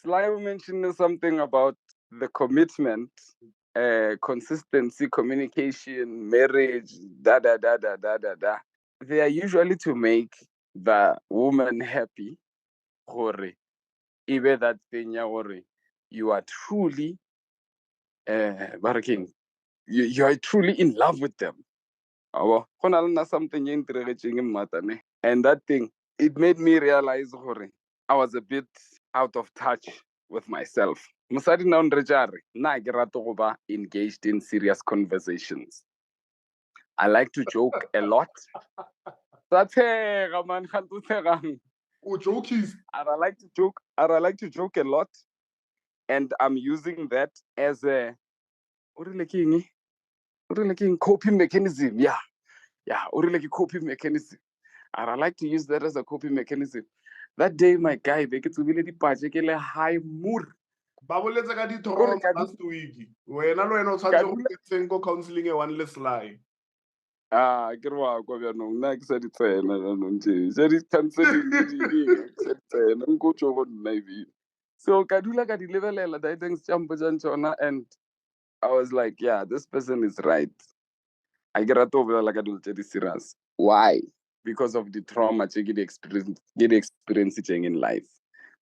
Sly mentioned something about the commitment, consistency, communication, marriage, da da da da da da da. They are usually to make the woman happy, gore, even that thing, gore, you are truly, barking, you are truly in love with them. Something and that thing, it made me realize gore, I was a bit out of touch with myself. Mosadi na nrejare, na ke rata go ba engaged in serious conversations. I like to joke a lot. That's man, I like to joke. I like to joke a lot, and I'm using that as a coping mechanism. Yeah, coping mechanism. And I like to use that as a coping mechanism. That day, my guy, they get to really le high mood. Ba boletse ka di-trauma last week. Wena le wena o tshwantse go tseng ko counseling e one le Sly. Ke re wa kwa bjanong nna ke sa di tsena janong tse sa di counseling le ding ke sa di tsena nko tso go nna ebile. So ka dula ka di lebelela di things tša mpotšang tšona, and I was like, yeah, this person is right. I ke rate go bolela ka dilo tše di serious. Why? Because of the trauma tše ke di experiencing in life.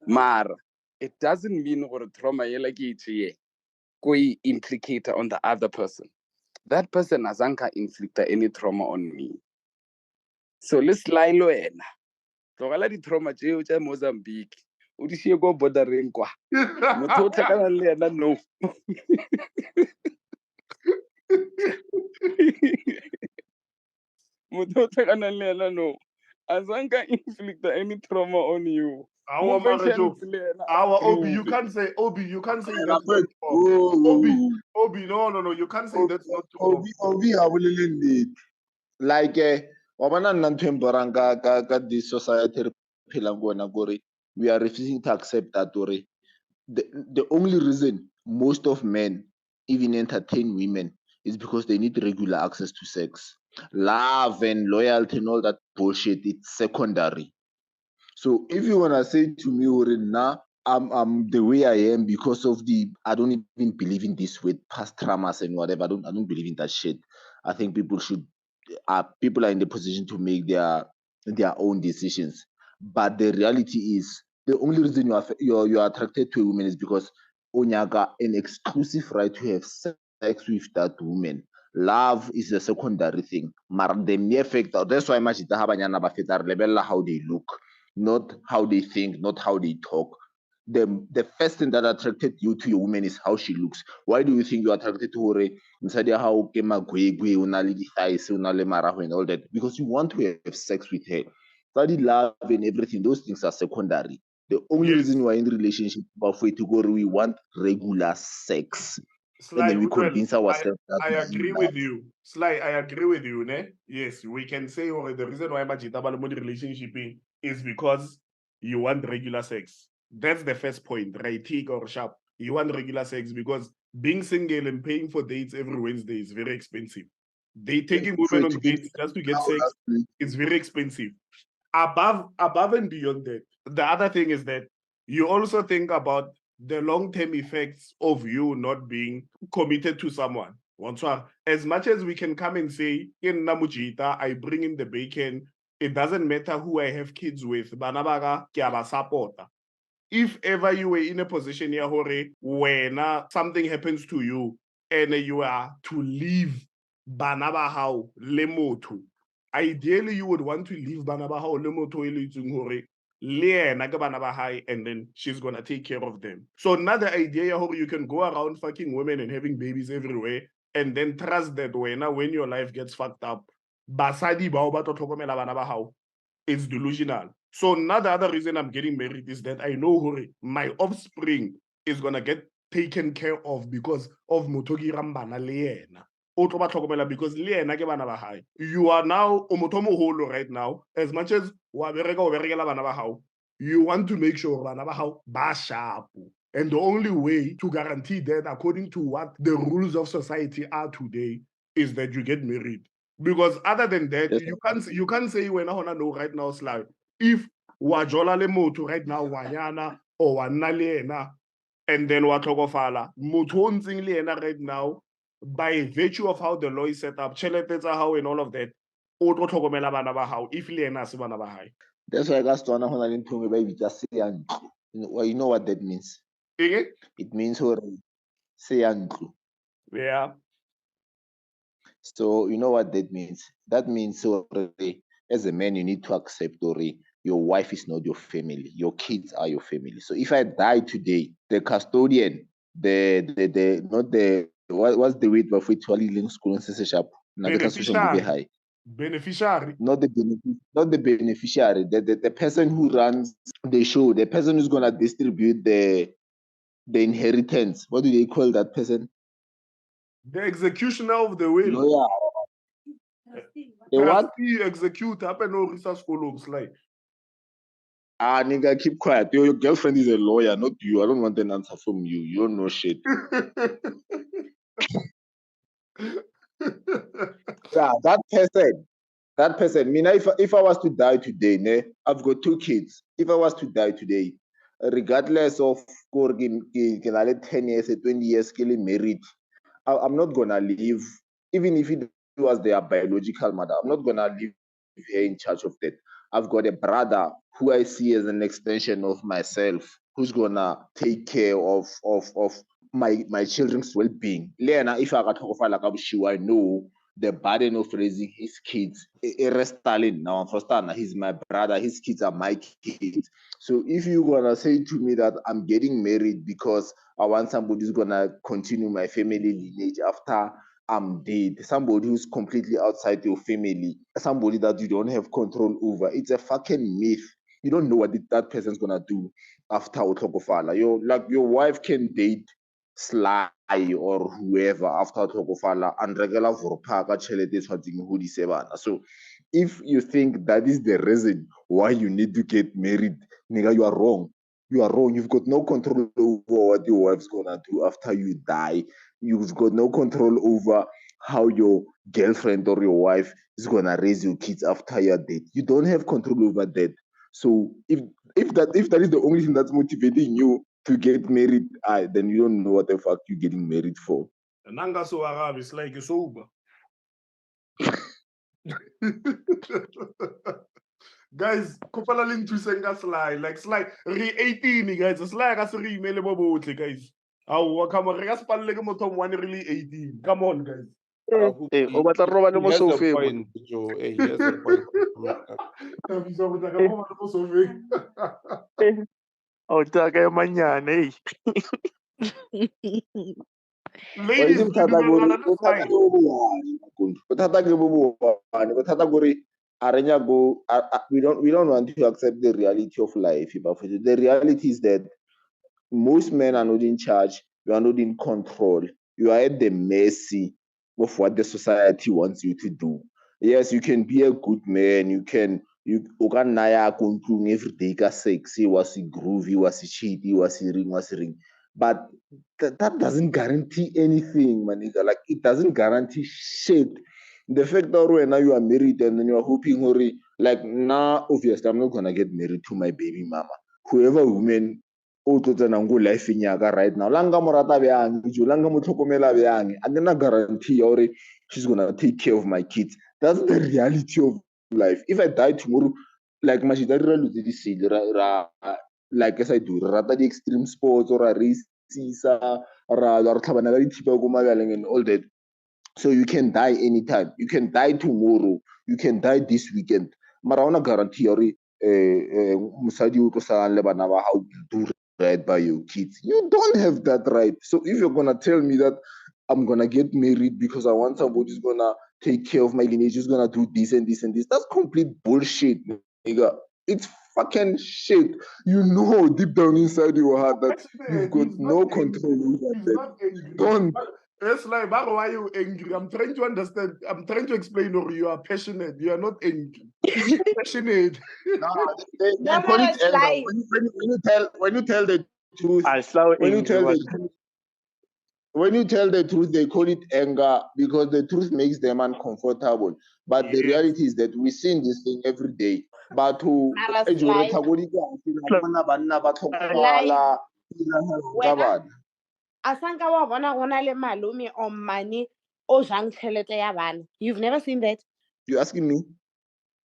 Mara it doesn't mean gore trauma ye like e tšee ko e implicate on the other person. That person azanka inflict any trauma on me. So let's lie lo ena. Tlogela di-trauma tšeo tša Mozambique. O di šie ko bordereng kwa. Motho o tlhakanang le ena no. Motho o tlhakanang le ena no. Azanka inflict any trauma on you. Obi, you can't say that's not Obi, no, you can't say that's not true. Obi, I will like wabana nna ntho emporang ka this society re phelang go yona gore we are refusing to accept that gore the only reason most of men even entertain women is because they need regular access to sex. Love and loyalty and all that bullshit, it's secondary. So if you wanna say to me, nah, I'm the way I am because of I don't even believe in this with past traumas and whatever. I don't believe in that shit. I think people are in the position to make their own decisions. But the reality is the only reason you're attracted to a woman is because onyaga an exclusive right to have sex with that woman. Love is a secondary thing. But the mere fact that's why how they look, not how they think, not how they talk. The first thing that attracted you to a woman is how she looks. Why do you think you're attracted to her? How and all that? Because you want to have sex with her. Study love and everything, those things are secondary. The only reason we're in relationship we want regular sex. Sly, and then we convince ourselves that I agree with you. Sly, I agree with you, ne? Yes, we can say the reason why the relationship is because you want regular sex. That's the first point, right? Tick or sharp. You want regular sex because being single and paying for dates every Wednesday is very expensive. They taking women on dates just to get sex is very expensive. Above and beyond that, the other thing is that you also think about the long-term effects of you not being committed to someone. As much as we can come and say, in Namujita, I bring in the bacon, it doesn't matter who I have kids with. Banabaga, kiaba supporter. If ever you were in a position here, when something happens to you and you are to leave Banabahau Lemotu, ideally you would want to leave Banabahau Lemotu and then she's gonna take care of them. So another idea how you can go around fucking women and having babies everywhere and then trust that when your life gets fucked up, basadi it's delusional. So another other reason I'm getting married is that I know my offspring is gonna get taken care of because of Motogi Rambana Leena. Because you are now right now, as much as you want to make sure and the only way to guarantee that according to what the rules of society are today is that you get married. Because other than that, you can't say when I know right now, Slav. If Wajola Lemoto right now, Wayana, or wanna le ena, and then wa tlhokofala motho o ntseng le ena right now, by virtue of how the law is set up, tšhelete tsa hao and all of that, o tlo tlhokomela bana ba hao if le ena a se bana ba hae. That's why ka Setswana go na le ntho e ba e bitsa seya ntlo. You know what that means? It means seya ntlo. Yeah. So you know what that means? That means as a man, you need to accept your wife is not your family. Your kids are your family. So if I die today, the custodian, what's the word of it? Beneficiary. Beneficiary. Not the beneficiary. The person who runs the show, the person who's gonna distribute the inheritance. What do they call that person? The executioner of the will. Lawyer. The what? Execute happen no research columns like. Ah, nigga, keep quiet. Your girlfriend is a lawyer, not you. I don't want an answer from you. You don't know shit. Yeah, that person. Me, if I was to die today, I've got 2 kids. If I was to die today, regardless of 10 years, 20 years, still married, I'm not gonna leave, even if it was their biological mother. I'm not gonna leave her in charge of that. I've got a brother who I see as an extension of myself, who's gonna take care of my children's well-being. Lena, if I know the burden of raising his kids. Now, he's my brother, his kids are my kids. So if you're gonna say to me that I'm getting married because I want somebody who's gonna continue my family lineage after I'm dead, somebody who's completely outside your family, somebody that you don't have control over, it's a fucking myth. You don't know what that person's gonna do after Otokofala. Your wife can date Sly or whoever after Otokofala and regular Vorpaka Chelete Hudi Sevana. So if you think that is the reason why you need to get married, nigga, you are wrong. You are wrong. You've got no control over what your wife's gonna do after you die. You've got no control over how your girlfriend or your wife is gonna raise your kids after you're dead. You don't have control over that. So if that is the only thing that's motivating you to get married, then you don't know what the fuck you're getting married for. Nanga so Arab is like a sober. Guys, kopala link to senga Sly, like Sly re 18 guys, Sly ga se re email bo botle guys. Aw come on, re ga se palle ke motho one really 18. Come on guys. He has a point, Joe. He has a point. Oh, taka manyane. Ladies, we don't want to accept the reality of life. The reality is that most men are not in charge. You are not in control. You are at the mercy of what the society wants you to do. Yes, you can be a good man. You can naya kontlung every day ka sexy, was groovy, was cheaty, was ring. But that doesn't guarantee anything, my nigga. Like, it doesn't guarantee shit. The fact that now you are married and then you are hoping, like, nah, obviously, I'm not gonna get married to my baby mama. Whoever woman life in yaga right now, langa morata beang, langa motlhokomela beang, and then I guarantee she's gonna take care of my kids. That's the reality of life. If I die tomorrow, like like as I do, rather the extreme sports or a race, and all that. So you can die anytime. You can die tomorrow. You can die this weekend. Mara guarantee musadi o tlo salang le bana ba hao do right by your kids. You don't have that right. So if you're gonna tell me that I'm gonna get married because I want somebody who's gonna take care of my lineage, who's gonna do this and this and this, that's complete bullshit, nigga. It's fucking shit. You know deep down inside your heart that you've got no control over that. Don't. It's like, why are you angry? I'm trying to understand. I'm trying to explain, or you are passionate. You are not angry. Passionate. No, they call it anger. When you tell the truth, when you tell the truth, they call it anger because the truth makes them uncomfortable. But the reality is that we see this thing every day. batho Mara e jore Sly, tlhakodi ka bona banna ba Sly, tlhokafala ka wena bana. a sanka wa bona go na le malome o mmane o jang tšhelete ya bana. You've never seen that? You asking me?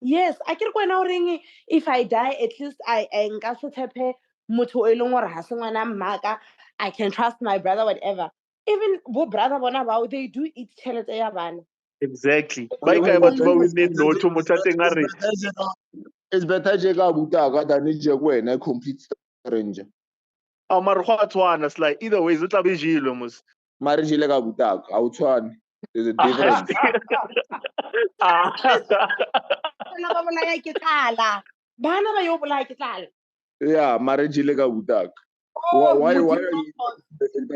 Yes, a ke re kwena o reng if I die at least I nka se tshepe motho o e leng gore ha se ngwana mmaka. I can trust my brother whatever. Even bo brother bona bao they do eat tšhelete ya bana. Exactly. Ba ikae batho ba winne notho motho a teng a re It's better je ka butaka than je ko wena complete stranger. a mare go a tshwana Sly. Either ways o tla be jelo mos. Mare jele ka butaka a o tshwane. There's a difference. Bana ba bolaya ke tlala. Bana ba yo bolaya ke tlala. Yeah, mare jele ka butaka. Oh, Why Modimo are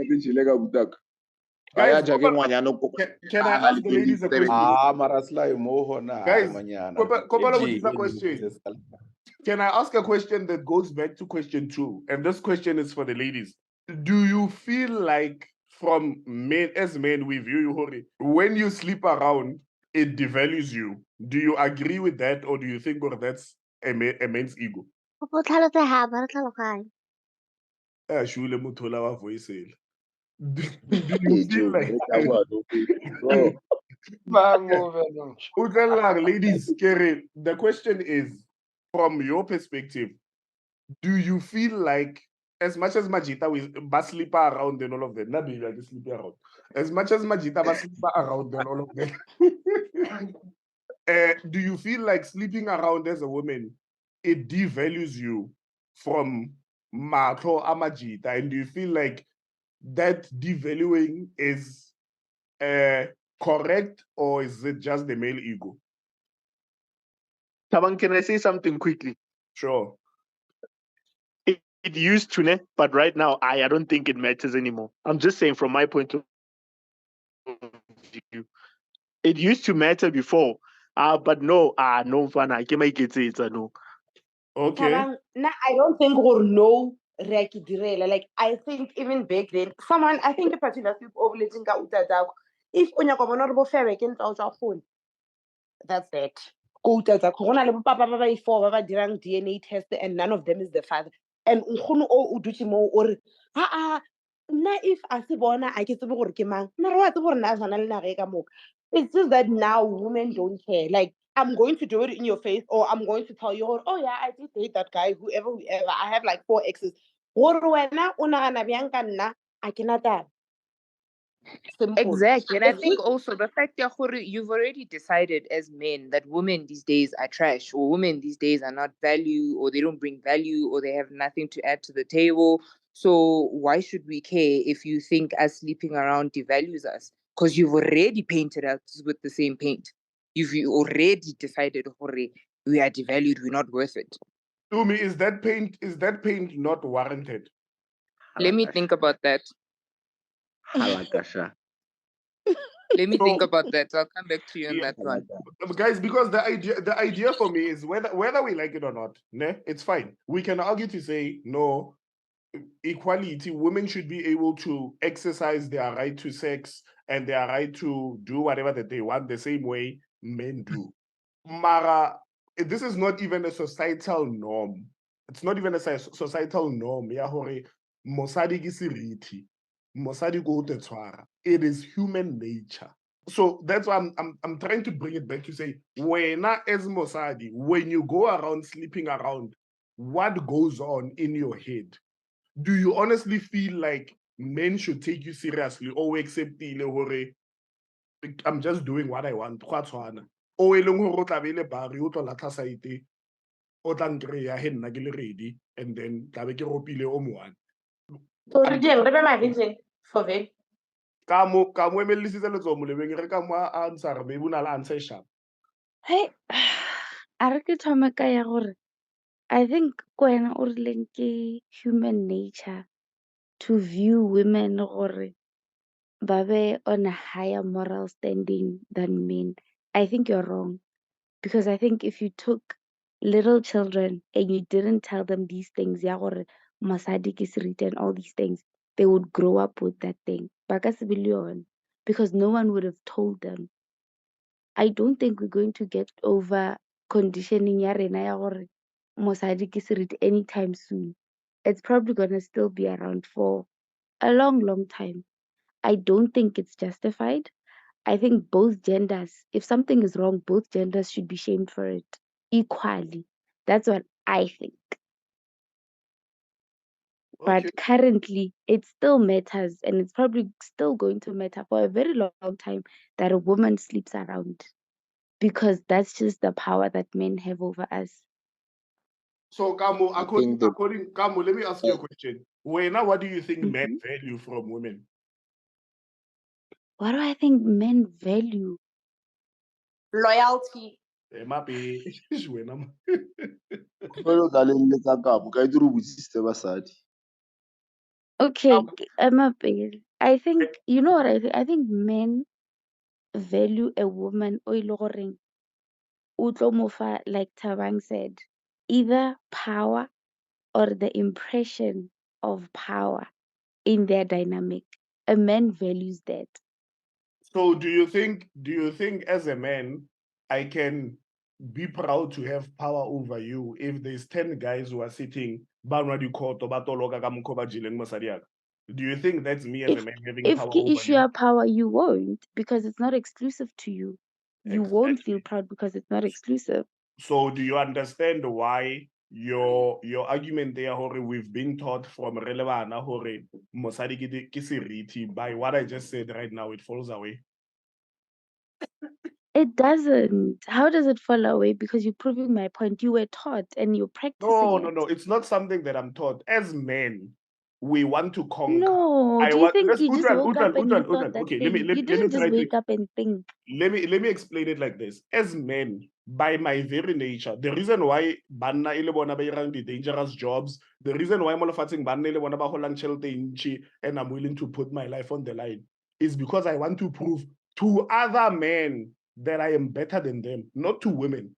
you jele ka butaka? Guys, Aya jake ngwanyana ko. can I ask the ladies a question? mara Sly mo hona Guys, manyana. Kopalo with a question. Can I ask a question that goes back to question 2? And this question is for the ladies. Do you feel like from men, as men, we view you, Hori, when you sleep around, it devalues you? Do you agree with that, or do you think that's a man's ego? Shule muthola wa voice. Do you feel like ladies, Kerry, the question is, from your perspective, do you feel like, as much as Majita we sleep around and all of that, not be like sleeping around, as much as Majita sleep around and all of that, do you feel like sleeping around as a woman, it devalues you from Mato Amajita? And do you feel like that devaluing is correct, or is it just the male ego? Tabang, can I say something quickly? Sure. It used to, but right now I don't think it matters anymore. I'm just saying from my point of view. It used to matter before. But no, no fun. I can't make it no. Okay. Nah, I don't think or no like I think even back then, someone I think a particular people overletting ka utatako. If onya ko bona re bo febe ke ntla o tsa phone. That's that. Go utatako. Go na le papa ba ba ifo ba ba dirang DNA test and none of them is the father. And nkgono o dutse mo o re na if a se bona a ke tsebe gore ke mang. Na re wa tsebe gore na zana le nage ka moka. It's just that now women don't care. Like I'm going to do it in your face, or I'm going to tell you, oh yeah, I did date that guy, whoever. I have like 4 exes. Simple. Exactly. And I think also the fact that you've already decided as men that women these days are trash, or women these days are not value, or they don't bring value, or they have nothing to add to the table. So why should we care if you think us sleeping around devalues us? Because you've already painted us with the same paint. You've already decided we are devalued, we're not worth it. To me, is that paint not warranted? Let me think about that. Halakasha. Let me think about that. I'll come back to you on that one. Guys, because the idea for me is whether we like it or not, it's fine. We can argue to say no, equality, women should be able to exercise their right to sex and their right to do whatever that they want the same way men do. Mara, this is not even a societal norm. It's not even a societal norm. Mosadi ki seriti. Mosadi go te tshwara. It is human nature. So that's why I'm trying to bring it back to say, when as Mosadi, when you go around sleeping around, what goes on in your head? Do you honestly feel like men should take you seriously, or accept I'm just doing what I want? O e leng gore o tla be le bari o tlo latha site o tla nkreya he nna ke le ready, and then tla be ke ropile o moane ka mo emellisitse letso mo lebeng re ka mo answer maybe una la answer sharp. Hey, a re ke thome ka ya gore I think kwena o rileng ke human nature to view women gore ba be on a higher moral standing than men. I think you're wrong. Because I think if you took little children and you didn't tell them these things, ya gore mosadi ke seriti and all these things, they would grow up with that thing. Baka se be le yone, because no one would have told them. I don't think we're going to get over conditioning ya rena ya gore mosadi ke seriti anytime soon. It's probably gonna still be around for a long, long time. I don't think it's justified. I think both genders, if something is wrong, both genders should be shamed for it equally. That's what I think. Okay. But currently, it still matters, and it's probably still going to matter for a very long, long time that a woman sleeps around, because that's just the power that men have over us. So, Kamu, I think that Kamu, let me ask you a question. Wena, what do you think men Mhm. value from women? What do I think men value? Loyalty. Emape, wena. khopelo ka leletsa kamo ka itse re botsisitse basadi. Okay, I'm a bit. I think, you know what I think? I think men value a woman o ile goreng o tlo mo fa, like Thabang said, either power or the impression of power in their dynamic. A man values that. So do you think as a man, I can be proud to have power over you if there's 10 guys who are sitting banwa court or batologa ka mokgwa ba jeleng mosadi yaka? Do you think that's me as a man having power If over issue you? your power, you won't, because it's not exclusive to you. You won't feel Exactly. proud because it's not exclusive. So do you understand why your argument there, Hore, we've been taught from relevana Hore mosadi ke seriti, by what I just said right now, it falls away? It doesn't. How does it fall away? Because you're proving my point. You were taught and you're practicing it. No. It's not something that I'm taught. As men, we want to conquer. No. I Do you want. think Let's you just woke up and you thought that Okay, thing? You let me didn't just try to wake up and think. let me explain it like this. As men, by my very nature, the reason why banna ile bona ba irang the dangerous jobs, the reason why molofatsing banna ile bona ba holang tšhelete e ntši, and I'm willing to put my life on the line, is because I want to prove to other men that I am better than them, not to women.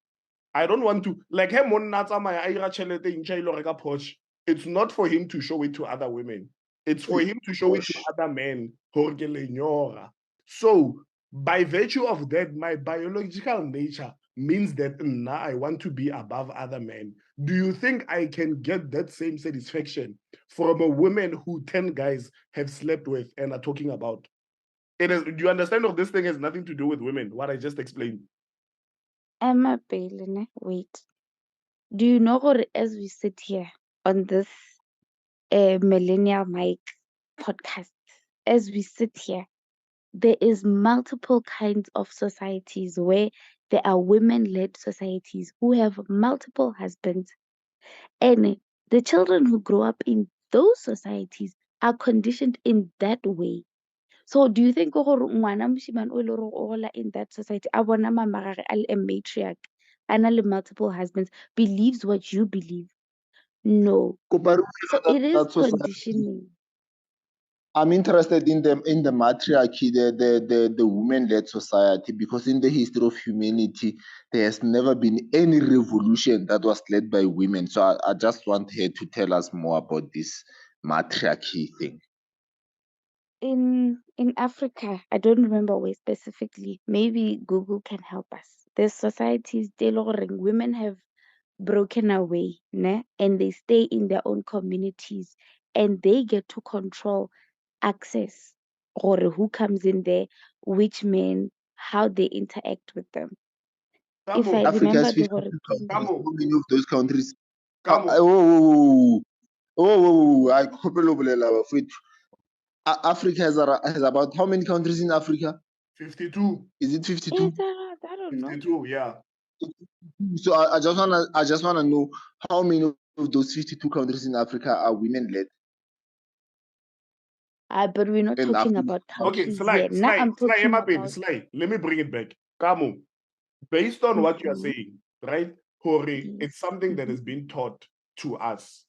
I don't want to, like him monna tsamaya a ira tšhelete e ntšha ile reka Porsche. It's not for him to show it to other women. It's for him to show it to other men. Gore ke lenyora. So, by virtue of that, my biological nature means that now I want to be above other men. Do you think I can get that same satisfaction from a woman who 10 guys have slept with and are talking about? It is. Do you understand? Of this thing has nothing to do with women, what I just explained. Emma Bailey, wait. Do you know what, as we sit here on this Millennial Mic podcast, as we sit here, there is multiple kinds of societies where there are women-led societies who have multiple husbands, and the children who grow up in those societies are conditioned in that way. So do you think gore ngwana moshimane o ile gore o gola in that society a bona mama gagwe a le a matriarch, a na le multiple husbands, believes what you believe? No. So it is That society. conditioning. I'm interested in the matriarchy, the women-led society, because in the history of humanity, there has never been any revolution that was led by women. So I just want her to tell us more about this matriarchy thing. In Africa, I don't remember where specifically. Maybe Google can help us. There's societies tailoring women have broken away, ne? And they stay in their own communities, and they get to control access or who comes in there, which men, how they interact with them. If I Africa remember has the 52 word, countries. How many of those countries? Come Africa has about how many countries in Africa? 52. Is it 52? I don't know. 52, yeah. So I just wanna know how many of those 52 countries in Africa are women-led. But we're not And talking after- about Okay, countries here. Now I'm talking about. Sly. Let me bring it back. Kamu, based on what you are saying, right? Hori, it's something that has been taught to us.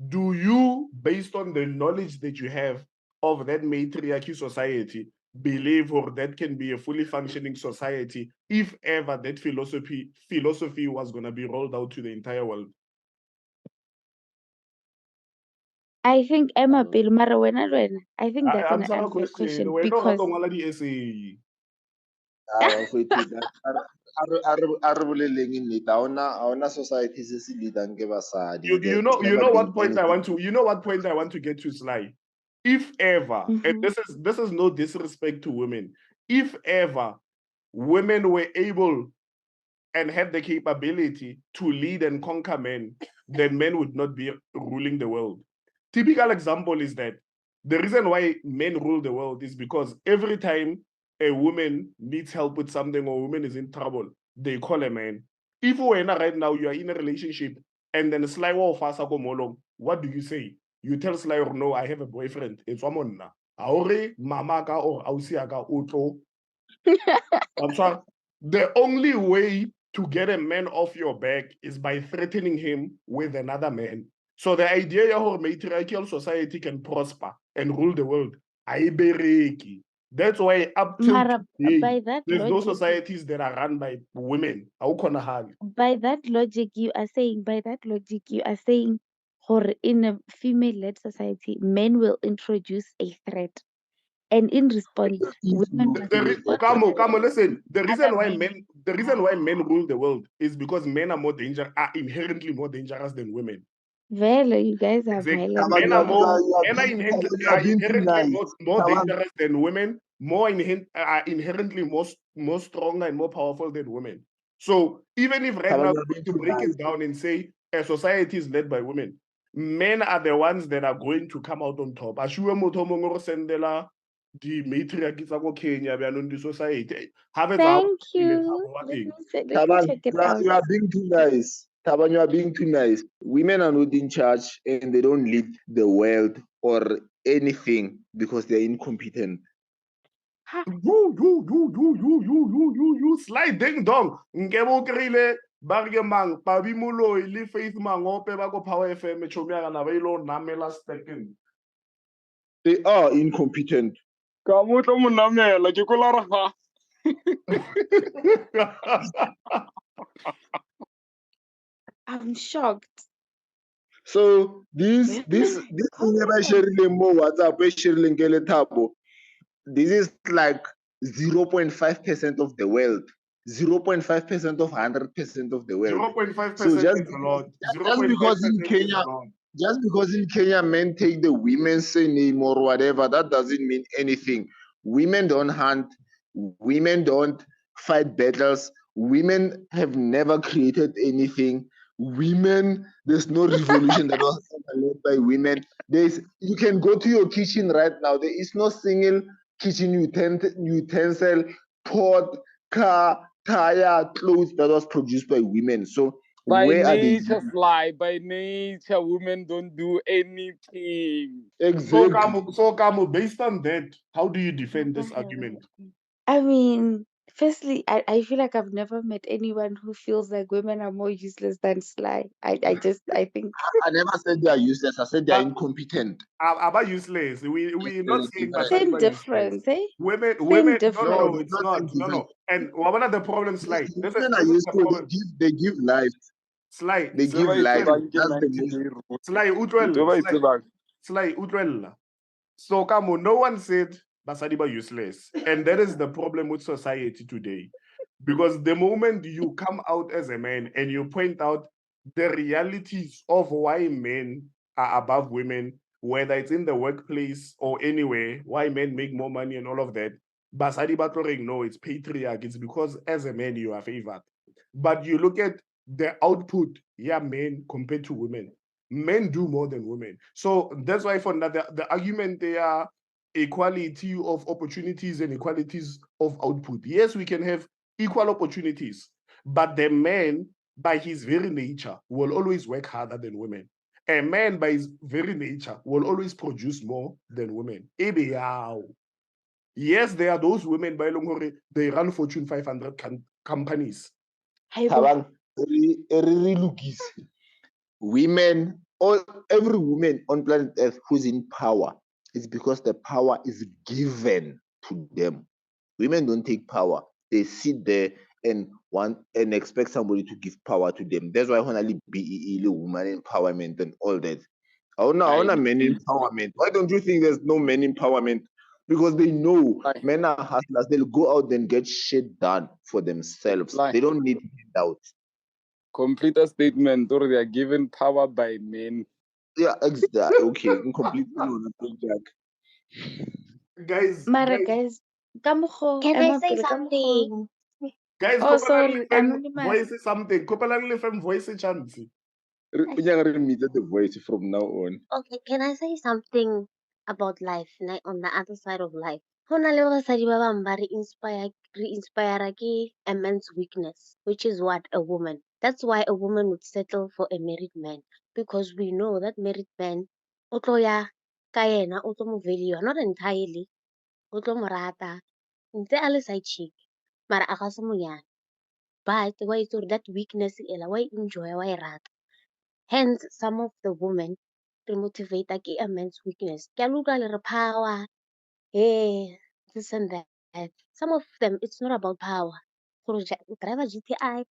Do you, based on the knowledge that you have of that matriarchy society, believe or that can be a fully functioning society if ever that philosophy was going to be rolled out to the entire world? I think Emma Bill Marawena. I think that's an Answer a unfair question We're not because going to essay. a re boleleng nnete ha ona society se se leadang ke basadi. You know what point I want to get to, Sly. If ever, and this is no disrespect to women, if ever women were able and had the capability to lead and conquer men, then men would not be ruling the world. Typical example is that the reason why men rule the world is because every time a woman needs help with something or a woman is in trouble, they call a man. If we're right now, you are in a relationship and then Sly what do you say? You tell Sly, or no, I have a boyfriend. It's woman na. Aore mamaka or ausiaka auto. The only way to get a man off your back is by threatening him with another man. So the idea of matriarchal society can prosper and rule the world, aibereki. That's why up till today, there's no societies that are run by women. By that logic, you are saying, or in a female-led society, men will introduce a threat. And in response, women must listen. The reason why men rule the world is because men are inherently more dangerous than women. Vele, you guys are violent. Men are inherently more dangerous than women, are inherently more stronger and more powerful than women. So even if right now to break it down and say a society is led by women, men are the ones that are going to come out on top. Ashua motho mongwe go sendela di matriarchy tsa go Kenya byanong di society. Thank you. Let me check it out. You are being too nice. Taban, you are being too nice. Women are not in charge and they don't lead the world or anything because they're incompetent. You slide ding dong. Nkebo krile barge mang pabi mulo ili faith mangope ba go Power FM chomya na ba ilo namela stepping. They are incompetent. Kamutlo munamela ke kola ra. I'm shocked. So this never sharing more WhatsApp, sharing Tabo. This is like 0.5% of the world. 0.5% of 100% of the world. 0.5% so is a lot. Just because in Kenya men take the women's name or whatever, that doesn't mean anything. Women don't hunt, women don't fight battles, women have never created anything. Women, there's no revolution that was led by women. You can go to your kitchen right now. There is no single kitchen utensil, pot, car, tire, clothes that was produced by women. So by where nature, are they? Sly, by nature, women don't do anything. Exactly. So Kamu, based on that, how do you defend this argument? I mean, firstly, I feel like I've never met anyone who feels like women are more useless than Sly. I think I never said they are useless. I said they are incompetent. About useless. We're not saying that. Same difference, eh? Women. Difference. No, it's not. No. And what are the problems like? Women are useful. They give life. Sly. They give life. Sly Utrella. So come on, no one said Basadiba useless. And that is the problem with society today. Because the moment you come out as a man and you point out the realities of why men are above women, whether it's in the workplace or anywhere, why men make more money and all of that, Basadiba Toring, no, it's patriarchy. It's because as a man you are favored. But you look at the output, men compared to women. Men do more than women. So that's why for the argument they are equality of opportunities and equalities of output. Yes, we can have equal opportunities, but the man, by his very nature, will always work harder than women. A man, by his very nature, will always produce more than women. Yes, there are those women, by Longore, they run Fortune 500 companies. Women, every woman on planet Earth who's in power is because the power is given to them. Women don't take power. They sit there and expect somebody to give power to them. That's why only BEE, woman empowerment and all that. I want men empowerment. Why don't you think there's no men empowerment? because they know men are hustlers. They'll go out and get shit done for themselves. They don't need handouts. Complete a statement or they are given power by men. Yeah, exactly. Okay, complete. Guys, Mara guys, Can I say something? Guys, Oh, sorry, voice something. Kopalang voice chance. We remitted the voice from now on. Okay, can I say something about life, like on the other side of life? Ho na le basadi ba bang ba re-inspire ke a man's weakness, which is what? A woman. That's why a woman would settle for a married man, because we know that married man, o tlo ya ka yena, o tlo mo value, not entirely, o tlo mo rata, ntse a le side chick, mara a ka se mo nyale. But wa itse hore that weakness ela wa e enjoy, wa e rata. Hence, some of the women re motivate ke a man's weakness. Ke a le utlwa le re power, hey, this and that. Some of them, it's not about power. Gore o driver GTI,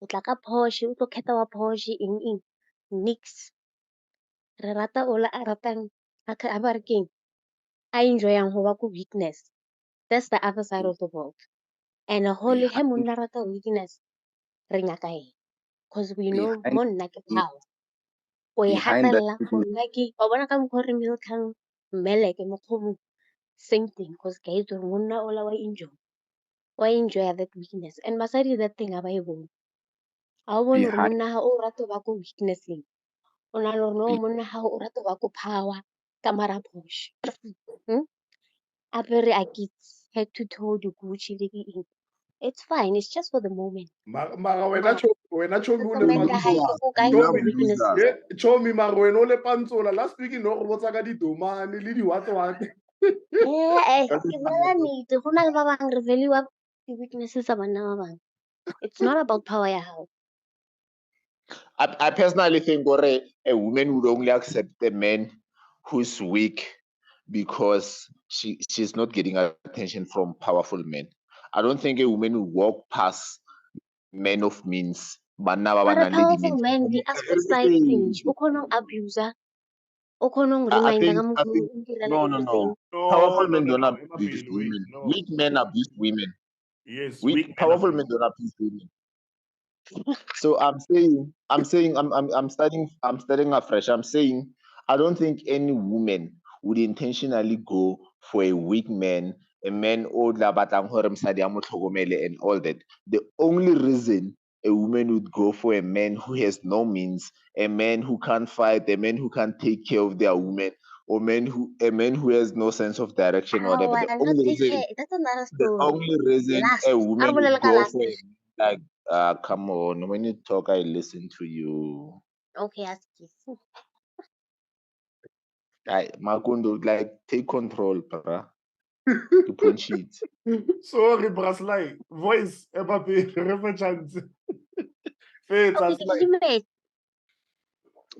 o tla ka Porsche, o tlo kgetha wa Porsche, eng. Nix. Re rata ola a ratang a ba re keng, a enjoyang ho ba ko weakness. That's the other side of the world. And holy he monna rata weakness, re nyaka eng. Because we know monna ke power. O e hatella go nna ke wa bona ka mokgwa re milkang mmele ke mokgwa same thing, because ke a itse gore monna ola wa enjoy that weakness, and basadi that thing a ba e bone. Ha o bone gore monna ha o rata ba ko weaknesseng, o na le gore no monna ha o rata ba ko power ka mara Porsche. Apere a kids head to toe di Gucci le di eng. It's fine, it's just for the moment. Mara wena chomi The man ka hae go ka weakness. Chomi mara wena ole pantsola last week no go botsa ka didomane le di what. Ke bolela nnete, go na le ba bang re value di-weaknesses tsa banna ba bang. It's not about power ya hao. I personally think a woman would only accept a man who's weak because she's not getting attention from powerful men. I don't think a woman will walk past men of means. But a powerful man, the other side things, o kgona go abuser, o kgona go reminder ka motho no. Powerful men don't abuse women. Weak men abuse women. Yes, powerful men don't abuse women. So I'm starting afresh. I'm saying I don't think any woman would intentionally go for a weak man, a man o tla batlang hore mosadi a mo tlhokomele and all that. The only reason a woman would go for a man who has no means, a man who can't fight, a man who can't take care of their woman, or a man who has no sense of direction, whatever. That's another story. The only reason a woman would go for a man, like, come on, when you talk, I listen to you. Okay, ask you. Makundo, like, take control, bruh. You punch it. Sorry, Braslai. Voice, Mbappé, refer chance.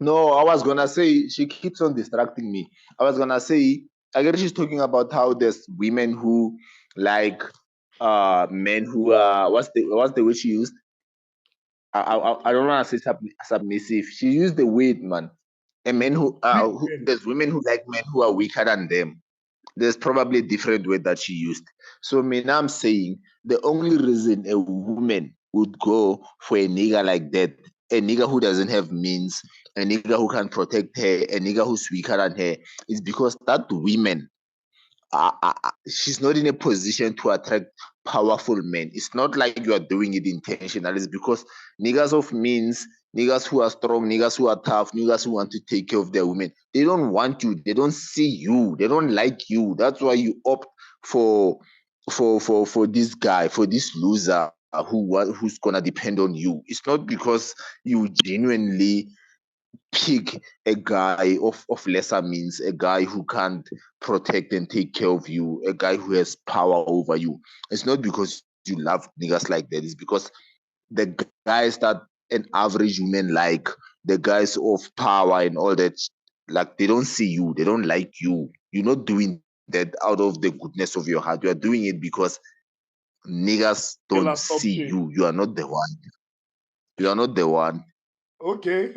No, I was gonna say she keeps on distracting me. I was gonna say I guess she's talking about how there's women who like men who are what's the word she used? I don't want to say submissive. She used the word, man. And men who there's women who like men who are weaker than them. There's probably a different word that she used. So now I'm saying the only reason a woman would go for a nigga like that, a nigga who doesn't have means, a nigga who can protect her, a nigga who's weaker than her, is because that woman, she's not in a position to attract powerful men. It's not like you are doing it intentionally. It's because niggas of means, niggas who are strong, niggas who are tough, niggas who want to take care of their women, they don't want you. They don't see you. They don't like you. That's why you opt for this guy, for this loser who's gonna depend on you. It's not because you genuinely pick a guy of lesser means, a guy who can't protect and take care of you, a guy who has power over you. It's not because you love niggas like that. It's because the guys that an average woman like, the guys of power and all that, like, they don't see you, they don't like you. You're not doing that out of the goodness of your heart. You are doing it because niggas don't see you. You are not the one. You are not the one. Okay.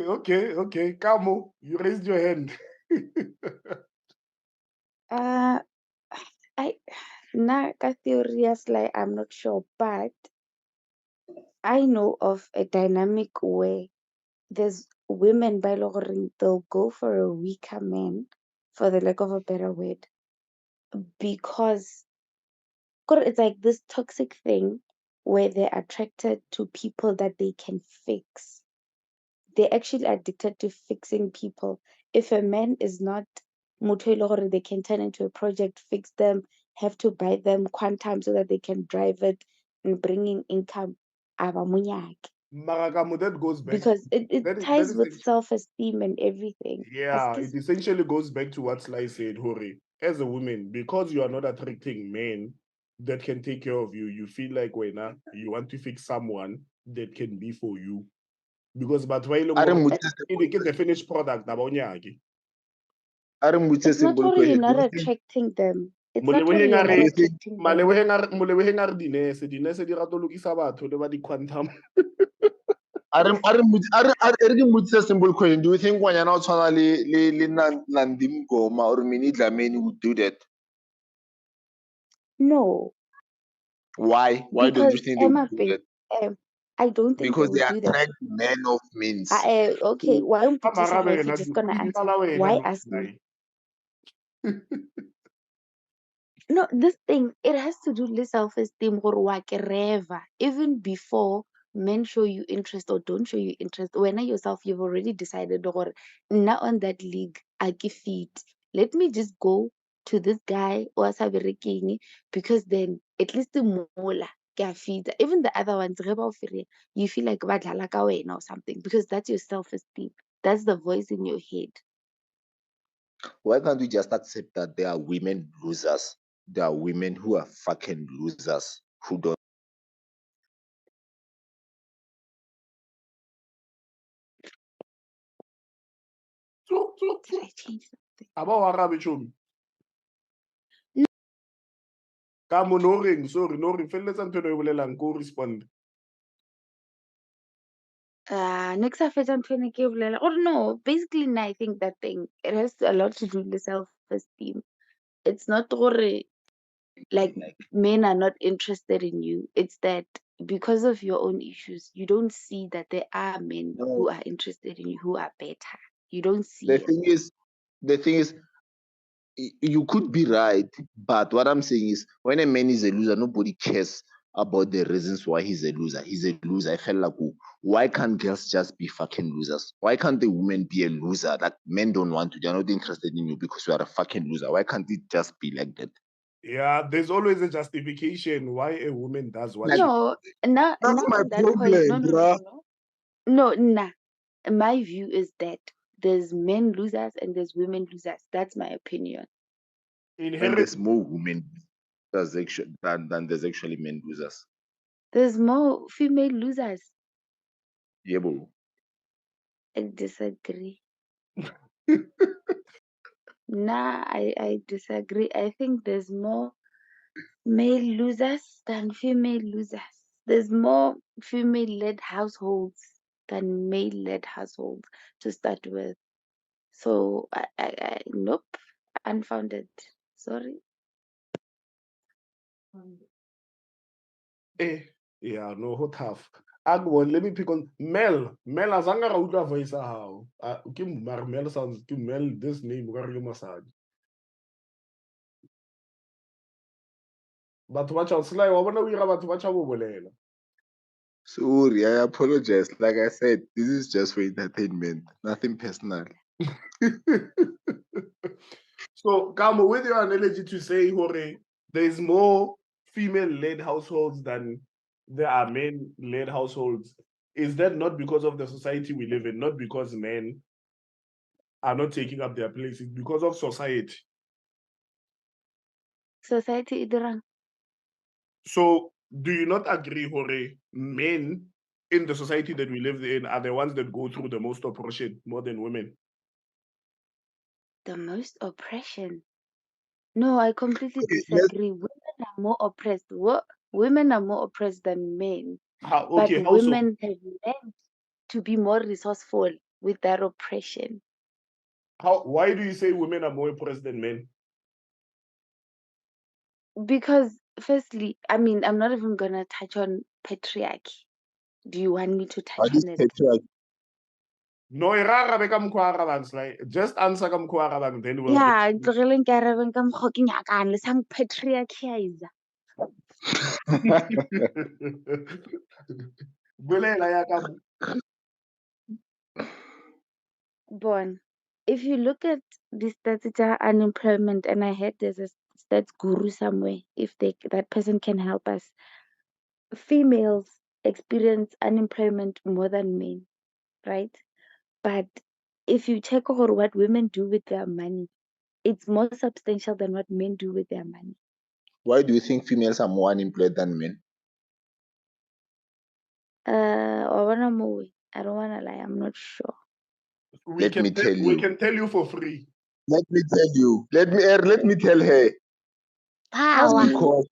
Kamo, you raised your hand. na ka theory ya Sly, I'm not sure, but I know of a dynamic where there's women by law they'll go for a weaker man, for the lack of a better word, because it's like this toxic thing where they're attracted to people that they can fix. They're actually addicted to fixing people. If a man is not motho e le gore they can turn into a project, fix them, have to buy them quantum so that they can drive it and bring in income, aba monyake. Maragamo, that goes back. Because it that ties is with self-esteem and everything. Yeah, it essentially goes back to what Sly said, Hori. As a woman, because you are not attracting men that can take care of you, you feel like when you want to fix someone that can be for you. Because but while the finished product, it's not only you're not attracting them. It's not only you're not attracting them. Simple question. Do you think when you're not trying to Nandim Goma or Mini Dlamini would do that? No. Why? Why don't you think they would do that? I don't think because they would do attract that. men of means. Okay, why don't you if you're just gonna answer? Why ask me? No, this thing, it has to do with self-esteem or even before men show you interest or don't show you interest. When yourself, you've already decided or now on that league, I give feet. Let me just go to this guy or Sabiriking because then at least the mola feed. Even the other ones, you feel like or something because that's your self-esteem. That's the voice in your head. Why can't we just accept that there are women losers? There are women who are fucking losers who don't. Did I change something? Sorry, respond. Next or no, basically I think that thing it has a lot to do with self-esteem. It's not like men are not interested in you. It's that because of your own issues, you don't see that there are men who are interested in you who are better. You don't see The it. thing is, you could be right, but what I'm saying is, when a man is a loser, nobody cares about the reasons why he's a loser. He's a loser. I felt like, why can't girls just be fucking losers? Why can't the women be a loser? That men don't want to. They're not interested in you because you are a fucking loser. Why can't it just be like that? Yeah, there's always a justification why a woman does what no, not my that problem, point. No, nah. My view is that there's men losers and there's women losers. That's my opinion. And there's more women than there's actually men losers. There's more female losers. Yeah, bro. I disagree. Nah, I disagree. I think there's more male losers than female losers. There's more female-led households than male-led households to start with. So I nope, unfounded. Sorry. Yeah, no, how tough. Agwon, let me pick on Mel. Mel azanga ra utlwa voice how. Mel sounds to Mel this name massage. But watch out, Sly, wa bona o ira batho ba tša bo bolela. Sorry, I apologize. Like I said, this is just for entertainment, nothing personal. So, Kamo, with your analogy to say, Hore, there's more female-led households than there are men-led households, is that not because of the society we live in, not because men are not taking up their place, it's because of society? Society idirang. So, do you not agree, Hore, men in the society that we live in are the ones that go through the most oppression more than women? The most oppression? No, I completely disagree. Women are more oppressed. Women are more oppressed than men. But women have learned to be more resourceful with that oppression. Why do you say women are more oppressed than men? Because firstly, I mean, I'm not even gonna touch on patriarchy. Do you want me to touch What is on it? patriarchy? No, irarabe ka mokgwa a arabang, Sly. Just answer ka mokgwa a arabang, then we'll Yeah, tlogeleng ke arabeng ka mokgwa o ke nyakang, le sang patriarchize. Bolela ya ka mo. Born. If you look at the stats of unemployment, and I heard there's a stats guru somewhere, if that person can help us, females experience unemployment more than men, right? But if you check out what women do with their money, it's more substantial than what men do with their money. Why do you think females are more unemployed than men? I don't wanna lie, I'm not sure. We Let me tell we you. can tell you for free. Let me tell you. Let me tell her. Power.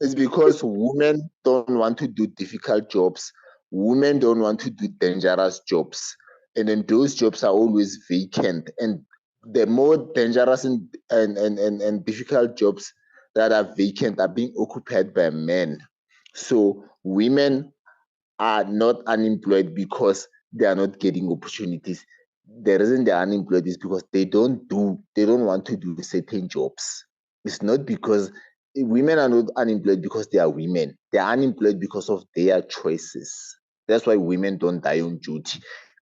It's because women don't want to do difficult jobs. Women don't want to do dangerous jobs. And then those jobs are always vacant. And the more dangerous and difficult jobs that are vacant are being occupied by men. So women are not unemployed because they are not getting opportunities. The reason they are unemployed is because they don't want to do certain jobs. It's not because women are not unemployed because they are women. They are unemployed because of their choices. That's why women don't die on duty.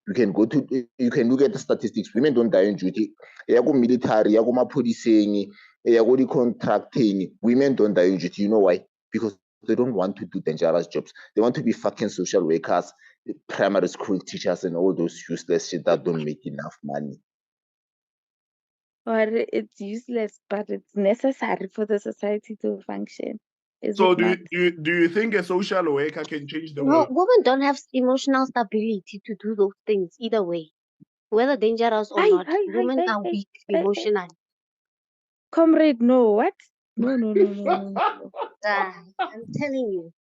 You can look at the statistics. Women don't die on duty. Ya go military, ya go maphodiseng, ya go contracting. Women don't die on duty. You know why? Because they don't want to do dangerous jobs. They want to be fucking social workers, primary school teachers, and all those useless shit that don't make enough money. Or it's useless, but it's necessary for the society to function. Is So it not? do you think a social worker can change the No, world? women don't have emotional stability to do those things either way. Whether dangerous or not, women are weak emotionally. Comrade, no, what? No. I'm telling you.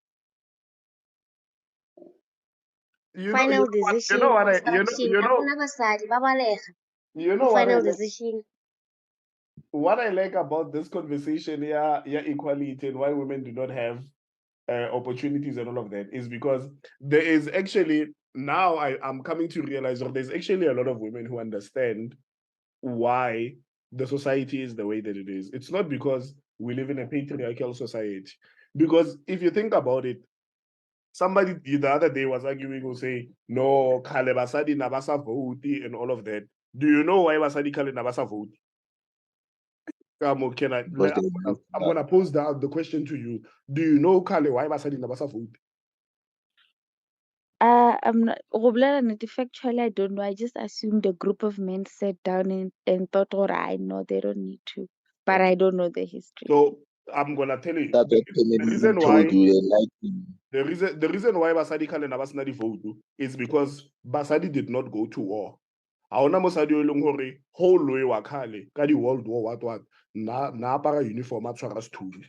You Final know decision, what I instruction. Hakuna basadi, babaleka. you know what I Final like? decision. What I like about this conversation, yeah, equality and why women do not have opportunities and all of that is because there is actually now I'm coming to realize that there's actually a lot of women who understand why the society is the way that it is. It's not because we live in a patriarchal society. Because if you think about it, somebody the other day was arguing or say, no, Kale Basadi Nabasa vote and all of that. Do you know why Basadi Kale Nabasa vote? I'm gonna pose the question to you. Do you know Kale why Basadi Nabasa vote? I'm not factually, I don't know. I just assumed a group of men sat down and thought, all right, no, they don't need to. But I don't know the history. So I'm gonna tell you That's what the reason why the reason why Basadi Kale Nabasa vote is because Basadi did not go to war. Aona mosadi o leng hore whole way wa khale ka di World War what na apara uniform a tshwara sethunya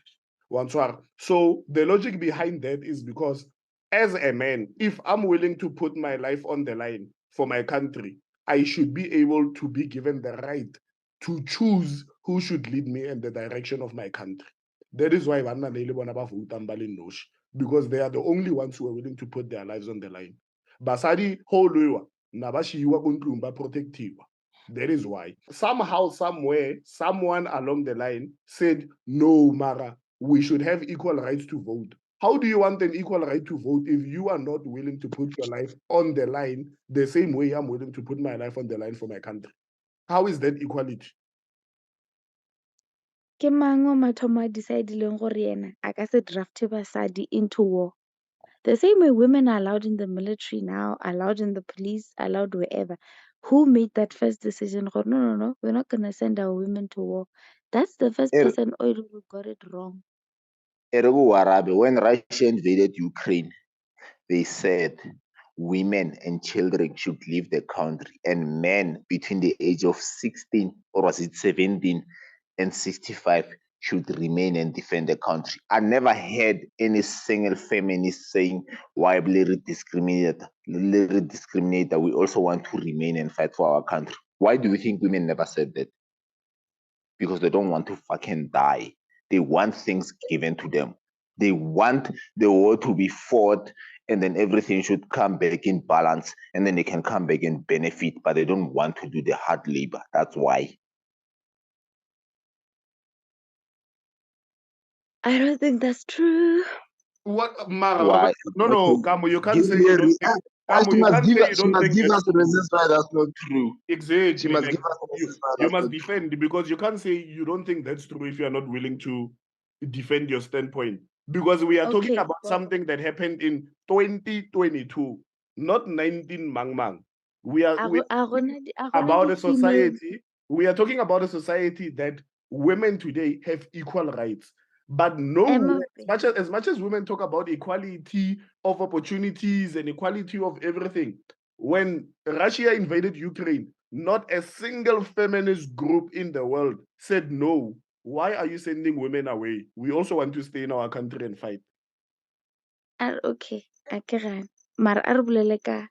wa ntshwara. So the logic behind that is because as a man, if I'm willing to put my life on the line for my country, I should be able to be given the right to choose who should lead me in the direction of my country. That is why banna ne le bona ba votang ba le noshi, because they are the only ones who are willing to put their lives on the line. Basadi whole protective. That is why somehow, somewhere, someone along the line said, no, Mara, we should have equal rights to vote. How do you want an equal right to vote if you are not willing to put your life on the line the same way I'm willing to put my life on the line for my country? How is that equality? Ke mang o mathomo a decidileng gore yena a ka se drafte basadi into war? The same way women are allowed in the military now, allowed in the police, allowed wherever. Who made that first decision? No, we're not going to send our women to war. That's the first person who got it wrong. When Russia invaded Ukraine, they said women and children should leave the country, and men between the age of 16 or was it 17 and 65 should remain and defend the country. I never heard any single feminist saying, why discriminate? We also want to remain and fight for our country. Why do you think women never said that? Because they don't want to fucking die. They want things given to them. They want the war to be fought, and then everything should come back in balance, and then they can come back and benefit, but they don't want to do the hard labor. That's why. I don't think that's true. What, Mara? Why? No, Kamo, you can't say you don't think. Kamo, you can't say you don't think give that's us reasons why that's not true. exactly. She must Like, give us reasons why you that's must not true. defend, because you can't say you don't think that's true if you are not willing to defend your standpoint. Because we are talking Okay, about something that happened in 2022, not 19 Mang Mang. We are about a society. We are talking about a society that women today have equal rights. But no, as much as women talk about equality of opportunities and equality of everything, when Russia invaded Ukraine, not a single feminist group in the world said no. Why are you sending women away? We also want to stay in our country and fight. Okay, I can. Mara arubuleleka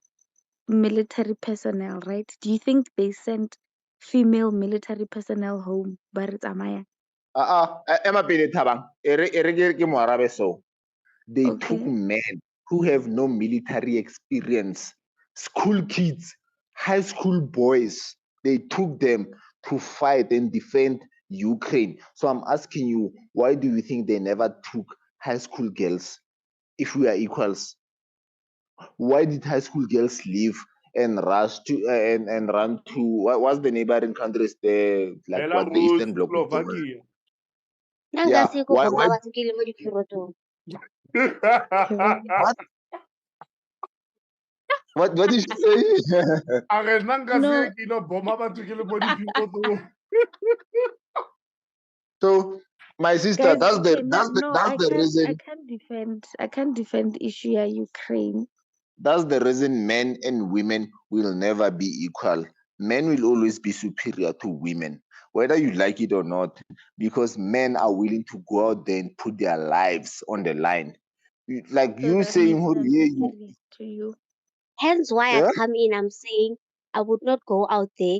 military personnel, right? Do you think they sent female military personnel home? Baritsamaya. Emma Pele Thabang, they took men who have no military experience, school kids, high school boys. They took them to fight and defend Ukraine. So I'm asking you, why do you think they never took high school girls if we are equals? Why did high school girls leave and rush to and run to what's the neighboring countries there, like Belarus, what the Eastern Bloc? Slovakia. Yeah. Why? What did you say? So, my sister, Guys, that's okay, the reason. I can't defend issue Ukraine. That's the reason men and women will never be equal. Men will always be superior to women, whether you like it or not, because men are willing to go out there and put their lives on the line. Like So you that saying, to you. Hence why I come in, I'm saying I would not go out there,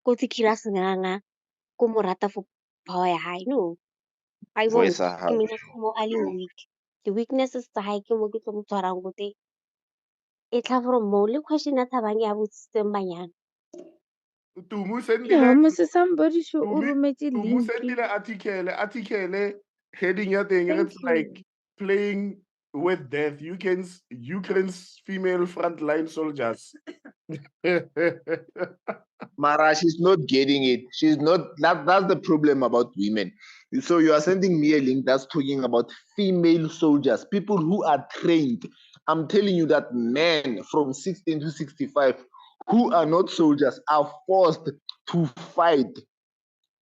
go to Kirasanganga, go morata for power high. No, I won't. voice I mean, I'm more weak. The weaknesses the high can work from Torangote. It's have from Mole question at Havanga would stem by yan. Somebody should link. article heading your thing. It's like playing with death. Ukraine's female frontline soldiers. Mara, she's not getting it. She's not. That's the problem about women. So you are sending me a link that's talking about female soldiers, people who are trained. I'm telling you that men from 16 to 65 who are not soldiers are forced to fight.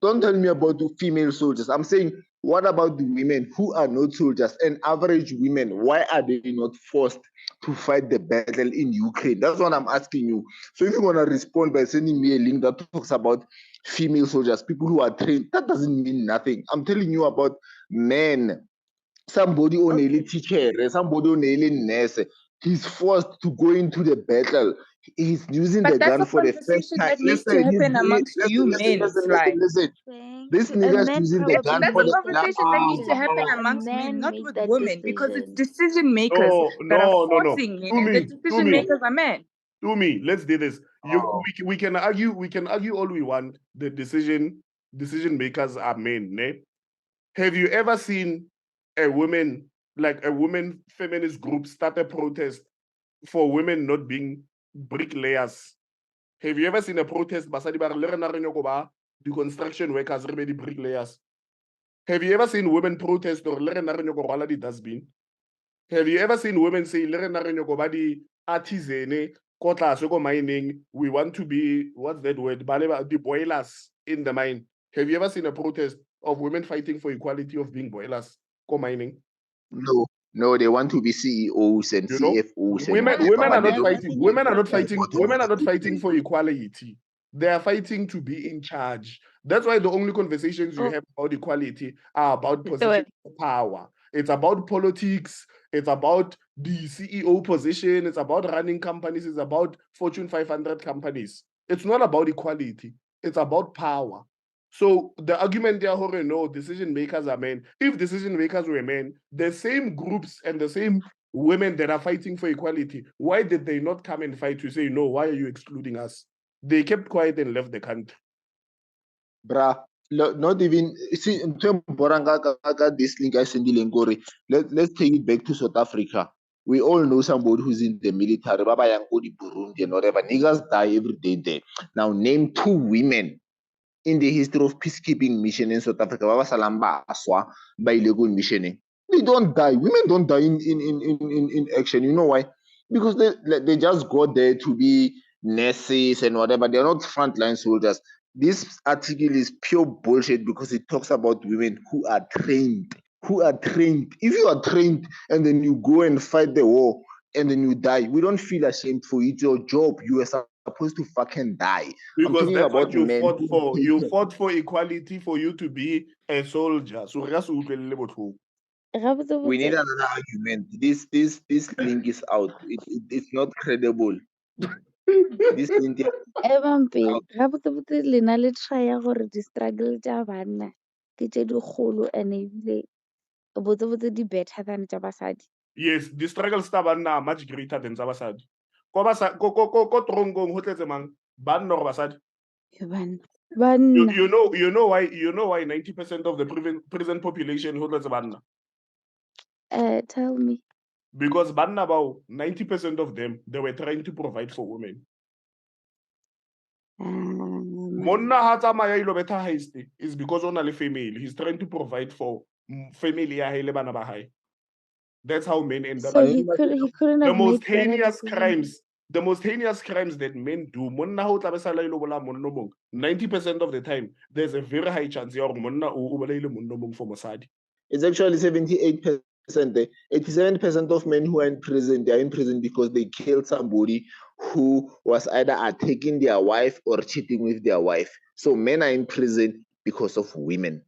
Don't tell me about the female soldiers. I'm saying, what about the women who are not soldiers and average women? Why are they not forced to fight the battle in Ukraine? That's what I'm asking you. So if you want to respond by sending me a link that talks about female soldiers, people who are trained, that doesn't mean nothing. I'm telling you about men. Somebody on a teacher, somebody on a nurse. He's forced to go into the battle. He's using the gun for the first time. That needs to happen amongst you men. Listen. This nigga's using the gun for the conversation that needs to happen amongst men, not with women, because it's decision makers that are forcing men, and the decision makers are men. To me, let's do this. We can argue all we want. The decision makers are men. Ne? Have you ever seen a woman feminist group start a protest for women not being bricklayers? Have you ever seen a protest the construction workers, the bricklayers? Have you ever seen women protest or the dustbin? Have you ever seen women say the artisan, mining, we want to be, what's that word? The boilers in the mine. Have you ever seen a protest of women fighting for equality of being boilers, mining? No, they want to be CEOs and CFOs. Women are not fighting. Women are not fighting. Women are not fighting for equality. They are fighting to be in charge. That's why the only conversations you have about equality are about position of power. It's about politics. It's about the CEO position. It's about running companies. It's about Fortune 500 companies. It's not about equality. It's about power. So the argument there, no, decision makers are men. If decision makers were men, the same groups and the same women that are fighting for equality, why did they not come and fight to say, no, why are you excluding us? They kept quiet and left the country. Bruh, not even, see, in terms of this link I send you, let's take it back to South Africa. We all know somebody who's in the military, Baba Yankodi, Burundi, and whatever. Niggas die every day there. Now, name 2 women in the history of peacekeeping mission in South Africa. Baba Salamba Aswa by illegal missioning. They don't die. Women don't die in action. You know why? Because they just go there to be nurses and whatever. They're not frontline soldiers. This article is pure bullshit because it talks about women who are trained. Who are trained. If you are trained and then you go and fight the war and then you die, we don't feel ashamed for it. It's your job. You are supposed to fucking die. Because that's what you men fought who for. take You care. fought for equality for you to be a soldier. So We need another argument. This link is out. It's not credible. This link is out. Gabotse lena le try gore di-struggle tša banna ke tše dikgolo and ebile botsebotse di better than tša basadi. Yes, the struggles tsa banna are much greater than tsa basadi. Ko tronkong ho tletse mang? Banna or basadi? Banna. You know why 90% of the prison population ho tletse banna? Tell me. Because banna bao 90% of them, they were trying to provide for women. Monna ha tsamaya ilo betha haste is because ona le family. He's trying to provide for family ya hae le bana ba hae. That's how men end up. So he couldn't have made better decisions. The most heinous crimes that men do, 90% of the time, there's a very high chance for mosadi. It's actually 78%. 87% of men who are in prison, they are in prison because they killed somebody who was either attacking their wife or cheating with their wife. So men are in prison because of women.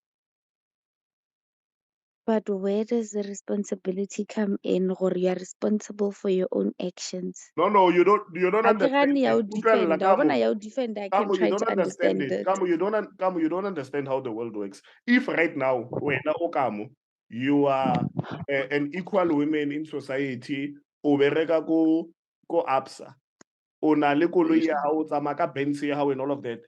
But where does the responsibility come in, or you are responsible for your own actions? No, you don't understand. I can try to understand it. You don't understand how the world works. If right now, you are an equal woman in society, o bereka ko ABSA, o na le koloi ya hao, tsamaya ka Benz ya hao and all of that.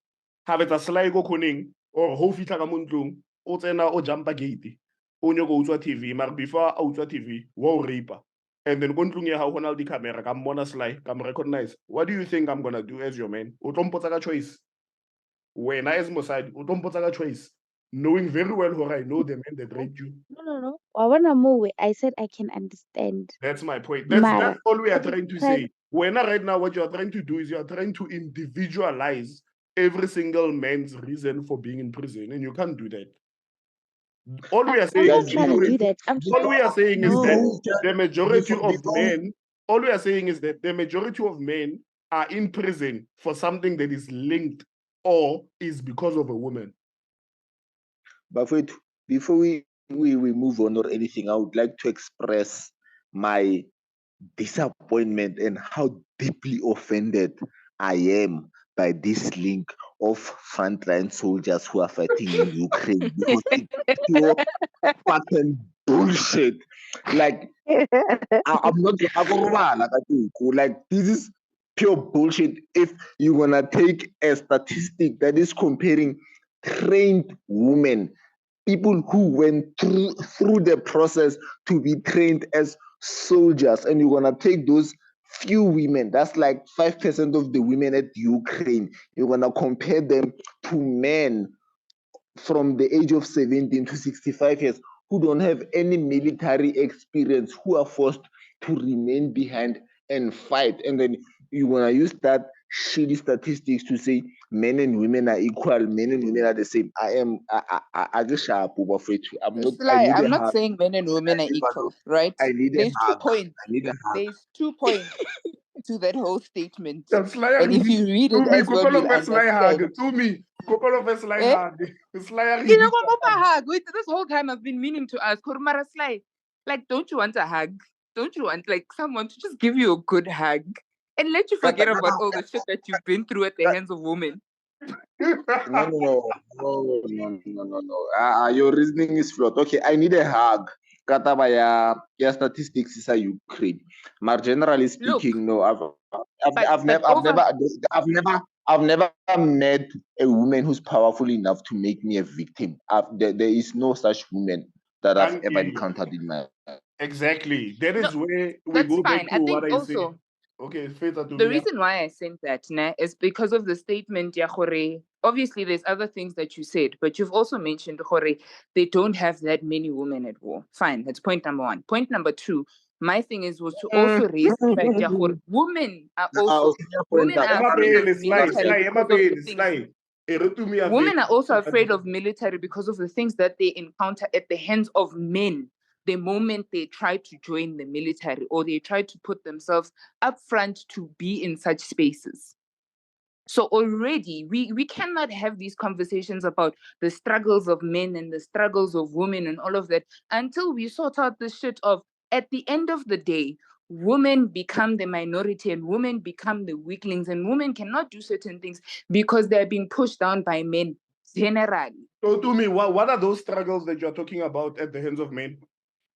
Ha betsa slide go koning or ho fitla ka mo ntlong, o tsena o jumpa gate. O nyoko utswa TV, maar before a utswa TV, wa o rape. And then go ntlong ya hao hona le di camera, ka mmona slide, ka mo recognize. What do you think I'm gonna do as your man? O tlo mpotsa ka choice. When as mosadi, o tlo mpotsa ka choice. Knowing very well who I know the men that raped you. No. I said I can understand. That's my point. That's all we are trying to say. When right now, what you are trying to do is you are trying to individualize every single man's reason for being in prison, and you can't do that. All we are saying I'm not trying to do that. All we are saying is that the majority of men. All we are saying is that the majority of men are in prison for something that is linked or is because of a woman. But wait, before we move on or anything, I would like to express my disappointment and how deeply offended I am by this link of frontline soldiers who are fighting in Ukraine, because it's pure fucking bullshit. Like I'm not like this is pure bullshit. If you're gonna take a statistic that is comparing trained women, people who went through the process to be trained as soldiers, and you're gonna take those few women, that's like 5% of the women at Ukraine, you're gonna compare them to men from the age of 17 to 65 years who don't have any military experience, who are forced to remain behind and fight, and then you want to use that shitty statistics to say men and women are equal, men and women are the same. I just sharp over for it. I'm not saying men and women are equal, right? There's 2 points. There's 2 points to that whole statement. And if you read it as well, you'll understand. Wait, this whole time I've been meaning to ask, like, don't you want a hug? Don't you want like someone to just give you a good hug and let you forget about all the shit that you've been through at the hands of women? No. Your reasoning is flawed. Okay, I need a hug. Kataba ya statistics is a Ukraine. But generally speaking, no. I've never met a woman who's powerful enough to make me a victim. There is no such woman that I've Thank ever you. encountered in my life. Exactly. That is where we That's go fine. back I to think what I also said. Okay, Feta to the me. reason why I sent that is because of the statement, ya gore. Obviously, there's other things that you said, but you've also mentioned gore, they don't have that many women at war. Fine, that's point number one. Point number two, my thing was to also raise the fact, ya gore, women are also women are afraid of military because of the things. Women are also afraid of military because of the things that they encounter at the hands of men the moment they try to join the military or they try to put themselves up front to be in such spaces. So already we cannot have these conversations about the struggles of men and the struggles of women and all of that until we sort out the shit of, at the end of the day, women become the minority and women become the weaklings, and women cannot do certain things because they're being pushed down by men generally. So to me, what are those struggles that you're talking about at the hands of men?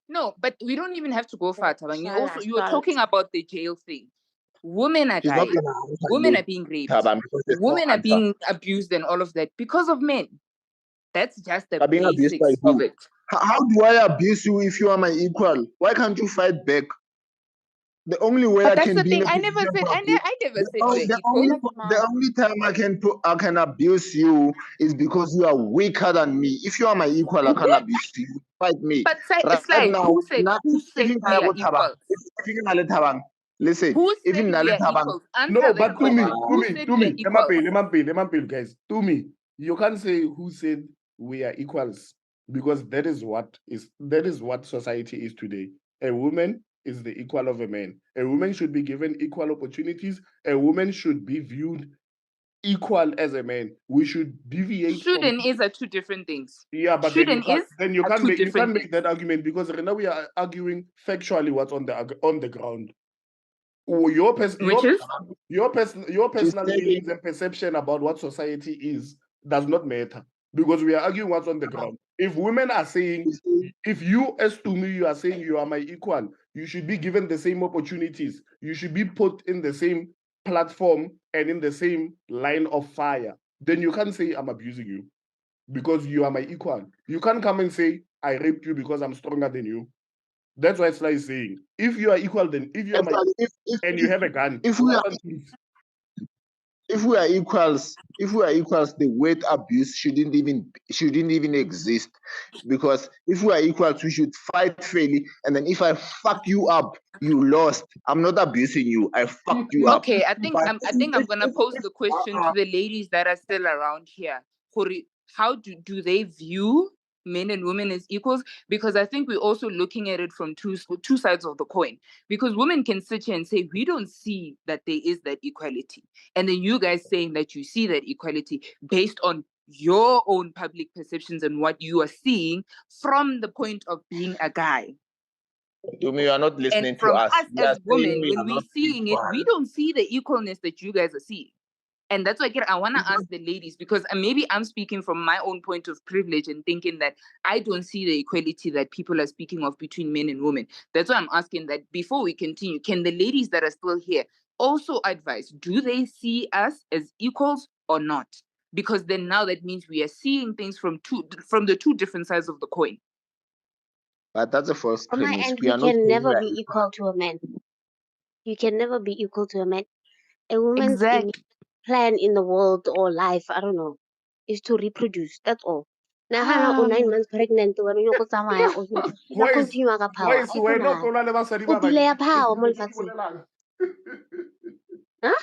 No, but we don't even have to go far, Tabang. You're talking about the jail thing. Women are dying. Women are being raped. Women are being abused and all of that because of men. That's just the basics of it. How do I abuse you if you are my equal? Why can't you fight back? The only way But I that's can the be thing. in a I never position said. to abuse, I never said we're the only time I can abuse you is because you are weaker than me. If you are my equal, I can abuse you. Fight me. But Right now, who said we are equals? Listen, Who said even we are equals? No, Answer that but to me, question. guys. To me, you can't say who said we are equals, because that is what society is today. A woman is the equal of a man. A woman should be given equal opportunities. A woman should be viewed equal as a man. We should deviate. Should and is are two different things. Yeah, but should then you can't make make that argument, because right now we are arguing factually what's on the ground. Your personal feelings and perception about what society is does not matter, because we are arguing what's on the ground. If women are saying, if you as to me, you are saying you are my equal, you should be given the same opportunities, you should be put in the same platform and in the same line of fire, then you can't say I'm abusing you because you are my equal. You can't come and say I raped you because I'm stronger than you. That's why Sly is saying, if you are equal, then if you are and you have a gun, if we are equals, the word abuse shouldn't even exist, because if we are equals, we should fight fairly. And then if I fuck you up, you lost. I'm not abusing you. I fucked you up. Okay, I think I'm gonna pose the question to the ladies that are still around here. How do they view men and women as equals? Because I think we're also looking at it from two sides of the coin. Because women can sit here and say we don't see that there is that equality, and then you guys saying that you see that equality based on your own public perceptions and what you are seeing from the point of being a guy. To me, you are not listening and from to us. As women, when we're seeing it, we don't see the equalness that you guys are seeing. And that's why I want to ask the ladies, because maybe I'm speaking from my own point of privilege and thinking that I don't see the equality that people are speaking of between men and women. That's why I'm asking that before we continue, can the ladies that are still here also advise, do they see us as equals or not? Because then now that means we are seeing things from the two different sides of the coin. But that's a false On my premise. end, We we are not can saying never we are be equal. equal to a man. You can never be equal to a man. A woman's Exactly. plan in the world or life, I don't know, is to reproduce. That's all. Nagana o 9 months pregnant, wena o nyaka tsamaya o tla continue ka power. Boys, why not tlola le basadi O ba bantsi? delay power mo lefatsheng. Huh?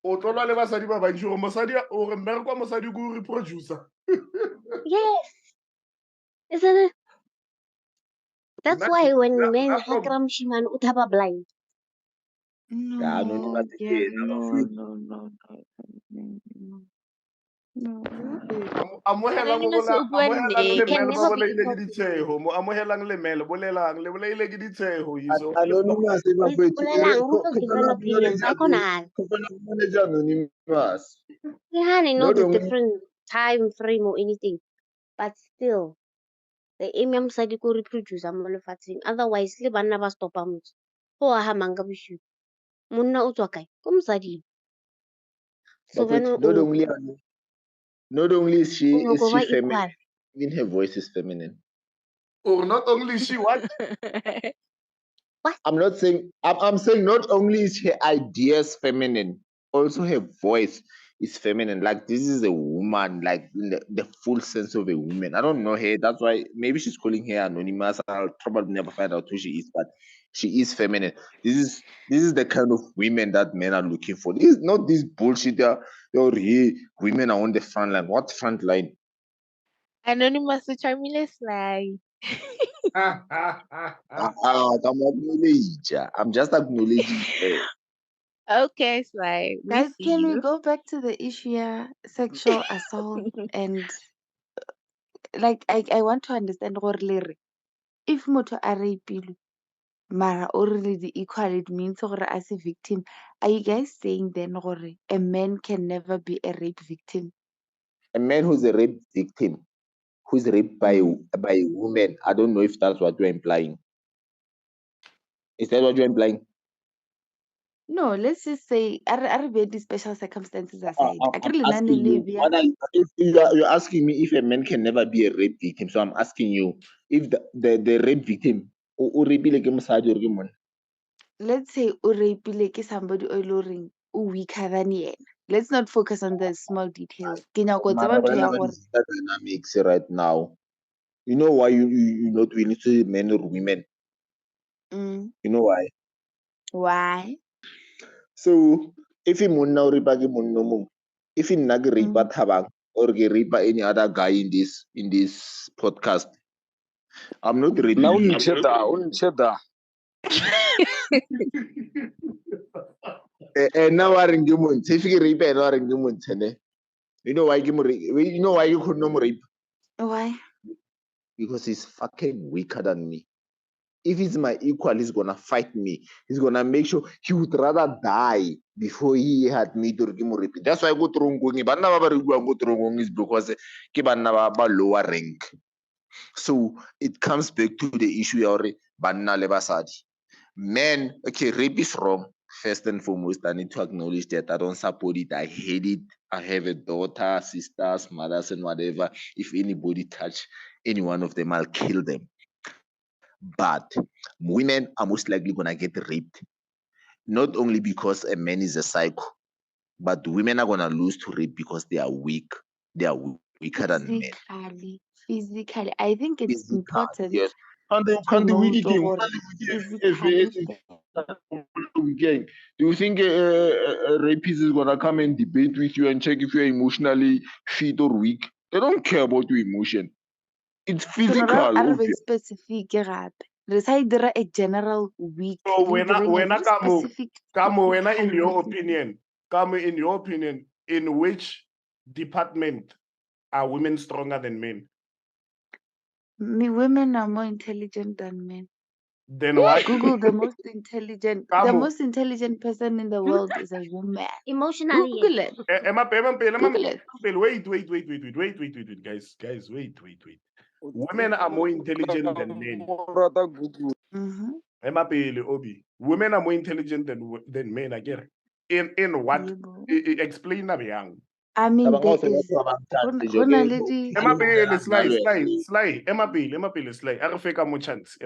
O tlola le basadi ba bantsi gore mosadi o re mmereko wa mosadi ke o reproducer. Yes. Isn't it? That's why when men hakra moshimane o thaba blind. No, no. No. Amohelang Anonymous o bua nnete, le can mele ba never be bolaile ke equal to you. ditsheho mo amohelang le mele bolelang le bolaile ke ditsheho so Anonymous Bolelang, who will give an opinion? Psychonal. Anonymous. I know Not the only different time frame or anything, but still, the aim ya mosadi ko reproduce mo lefatsheng. Otherwise, le banna ba stopa motho. Go a hamang ka boshigo. Monna o tswa kae? Ko mosading. So then not only is o she nyaka ba feminine, equal. even her voice is feminine. or not only she what I'm not saying I'm saying not only is her ideas feminine, also her voice is feminine. Like this is a woman, like in the full sense of a woman. I don't know her. That's why maybe she's calling her anonymous. I'll probably never find out who she is, but she is feminine. This is the kind of women that men are looking for. This is not this bullshit. Women are on the front line. What front line? Anonymous Chamile Sly. I'm just acknowledging her. Okay, Sly. We Guys, see can we you. go back to the issue here? Sexual assault and like I want to understand gore le re, if motho a rapilwe mara o really the equal, it means gore as a victim. Are you guys saying then gore a man can never be a rape victim? A man who's a rape victim, who's raped by a woman. I don't know if that's what you're implying. Is that what you're implying? No, let's just say are the special circumstances aside. I'm asking you. You're asking me if a man can never be a rape victim. So I'm asking you if the rape victim o rapile ke mosadi or ke monna. Let's say o rapile ke somebody o ile reng o weaker than yena. Let's not focus on the small details. Ke nyako tseba ntho ya gore Dynamics right now. You know why you not willing to say men or women? You know why? why? So if you monna o ripa ke monna o mongwe, if you nna ke ripa Thabang or ke ripa any other guy in this podcast, I'm not raping Now you. uncheda. Now I ring you if you rape and I ring you. You know why you could not rape? Why? Because he's fucking weaker than me. If he's my equal, he's gonna fight me. He's gonna make sure he would rather die before he had me to rape. That's why I go through banna ba go through is because ke banna ba lower rank. So it comes back to the issue of banna le basadi. Men, okay, rape is wrong. First and foremost, I need to acknowledge that I don't support it. I hate it. I have a daughter, sisters, mothers, and whatever. If anybody touch any one of them, I'll kill them. But women are most likely gonna get raped. Not only because a man is a psycho, but women are gonna lose to rape because they are weak. They are weaker than men. Physically, I think it's important Yes. to note or physically. Do you think a rapist is gonna come and debate with you and check if you're emotionally fit or weak? They don't care about your emotion. It's physical. Obvious. Specific gape. Reside a general weak. So when Specific. in your opinion, in which department are women stronger than men? Women are more intelligent than men. Then why? Google the most intelligent. The most intelligent person in the world is a woman. Emotionally. Google it. Wait, guys, wait. Women are more intelligent than men. Obi. Women are more intelligent than men. I get it. In what? Explain that young. I mean, there is. Sly. I fake mo chance.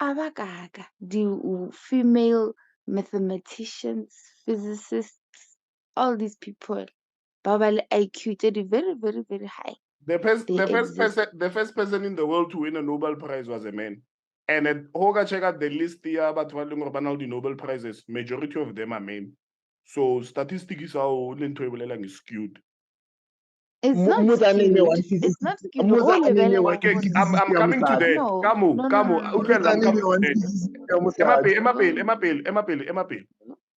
Abagaga, the female mathematicians, physicists, all these people, Babal IQ very, very, very high. The first person in the world to win a Nobel Prize was a man. And at Hoga check out the list here about the Nobel Prizes, majority of them are men. So statistics are skewed. It's not skewed. It's not skewed. I'm coming to that.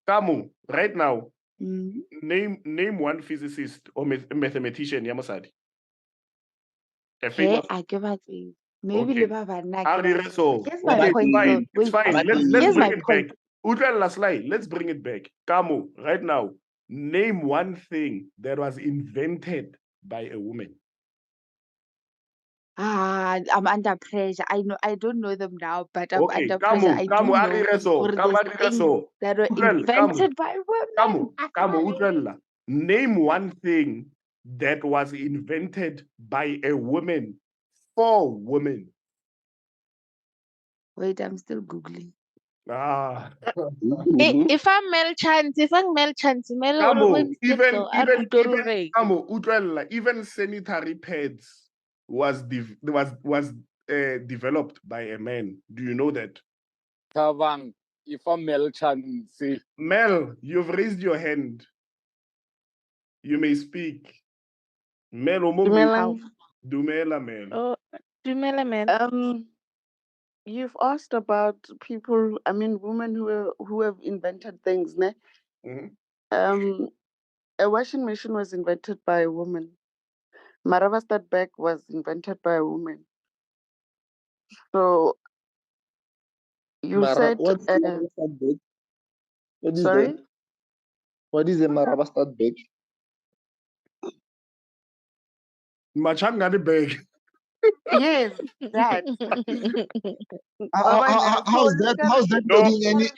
Kamu, right now, Name one physicist or mathematician, Yamasadi. A Hey, famous. I give it to you. Maybe Okay. live Havana. So Here's my okay, point, though. fine. It's Wait, fine. Let's here's bring my it point. back. Utlala Slai, let's bring it back. Kamu, right now, name one thing that was invented by a woman. I'm under pressure. I don't know them now, but I'm Okay, under pressure. I do know or there's things that were invented by women. Kamu, Utlala. Name one thing that was invented by a woman for women. Wait, I'm still Googling. Ah. If I'm male chance, male Kamu, even sanitary pads was developed by a man. Do you know that? Kavang, if I'm Mel Chansi. Mel, you've raised your hand. You may speak. Mel, Dumela Mel. Oh, Dumela Mel. You've asked about people, women who have invented things, ne? A washing machine was invented by a woman. Maravastat bag was invented by a woman. So you said what's Maravastat bag? What is sorry? that? What is a Maravastat bag? Machangani bag. Yes, that. How's that getting any?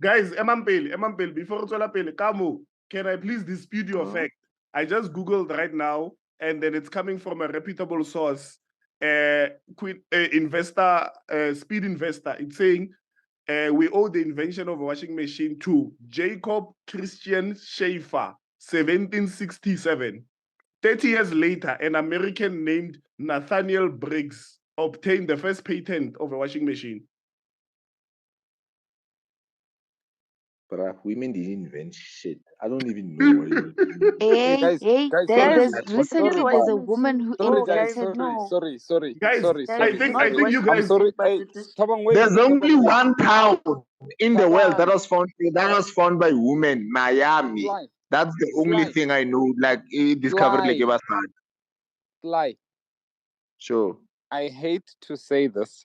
Guys, Emampel, before Pele, Kamu, can I please dispute your fact? I just Googled right now, and then it's coming from a reputable source, investor, speed investor. It's saying we owe the invention of a washing machine to Jacob Christian Schaefer, 1767. 30 years later, an American named Nathaniel Briggs obtained the first patent of a washing machine. Bruh, women didn't invent shit. I don't even know what you Recently there's a woman who invented. Sorry. I think you guys. There's only one town in the world that was found by women, Miami. That's the only thing I know. Like discovered like ever had. Sly. Sure. I hate to say this,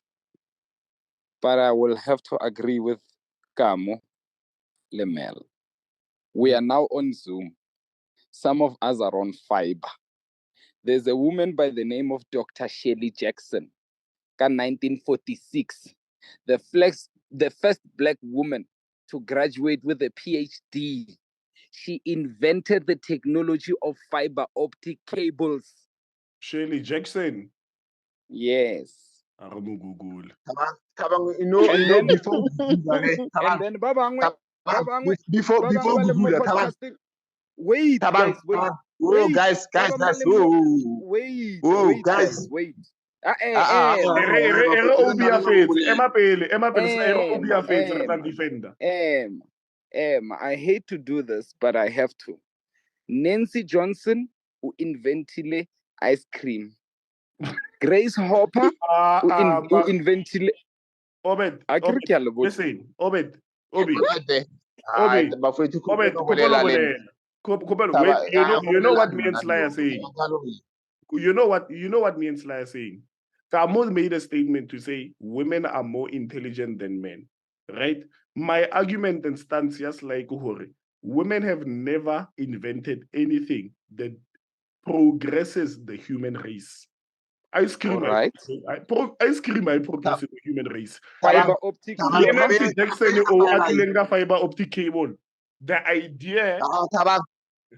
but I will have to agree with Kamu Lemel. We are now on Zoom. Some of us are on fiber. There's a woman by the name of Dr. Shirley Jackson, 1946. The first black woman to graduate with a PhD. She invented the technology of fiber optic cables. Shirley Jackson. Yes. Google. Before wait, guys, wait. Whoa, guys. Wait. I hate to do this, but I have to. Nancy Johnson, who invented ice cream. Grace Hopper, who invented. Obed, listen, Obed. You know what me and Sly are saying? You know what me and Sly are saying? Kamu made a statement to say women are more intelligent than men, right? My argument and stance just like Uhori. Women have never invented anything that progresses the human race. Ice cream, I progress in the human race. Fiber optic Nancy Jackson or Atulenga fiber optic cable. The idea.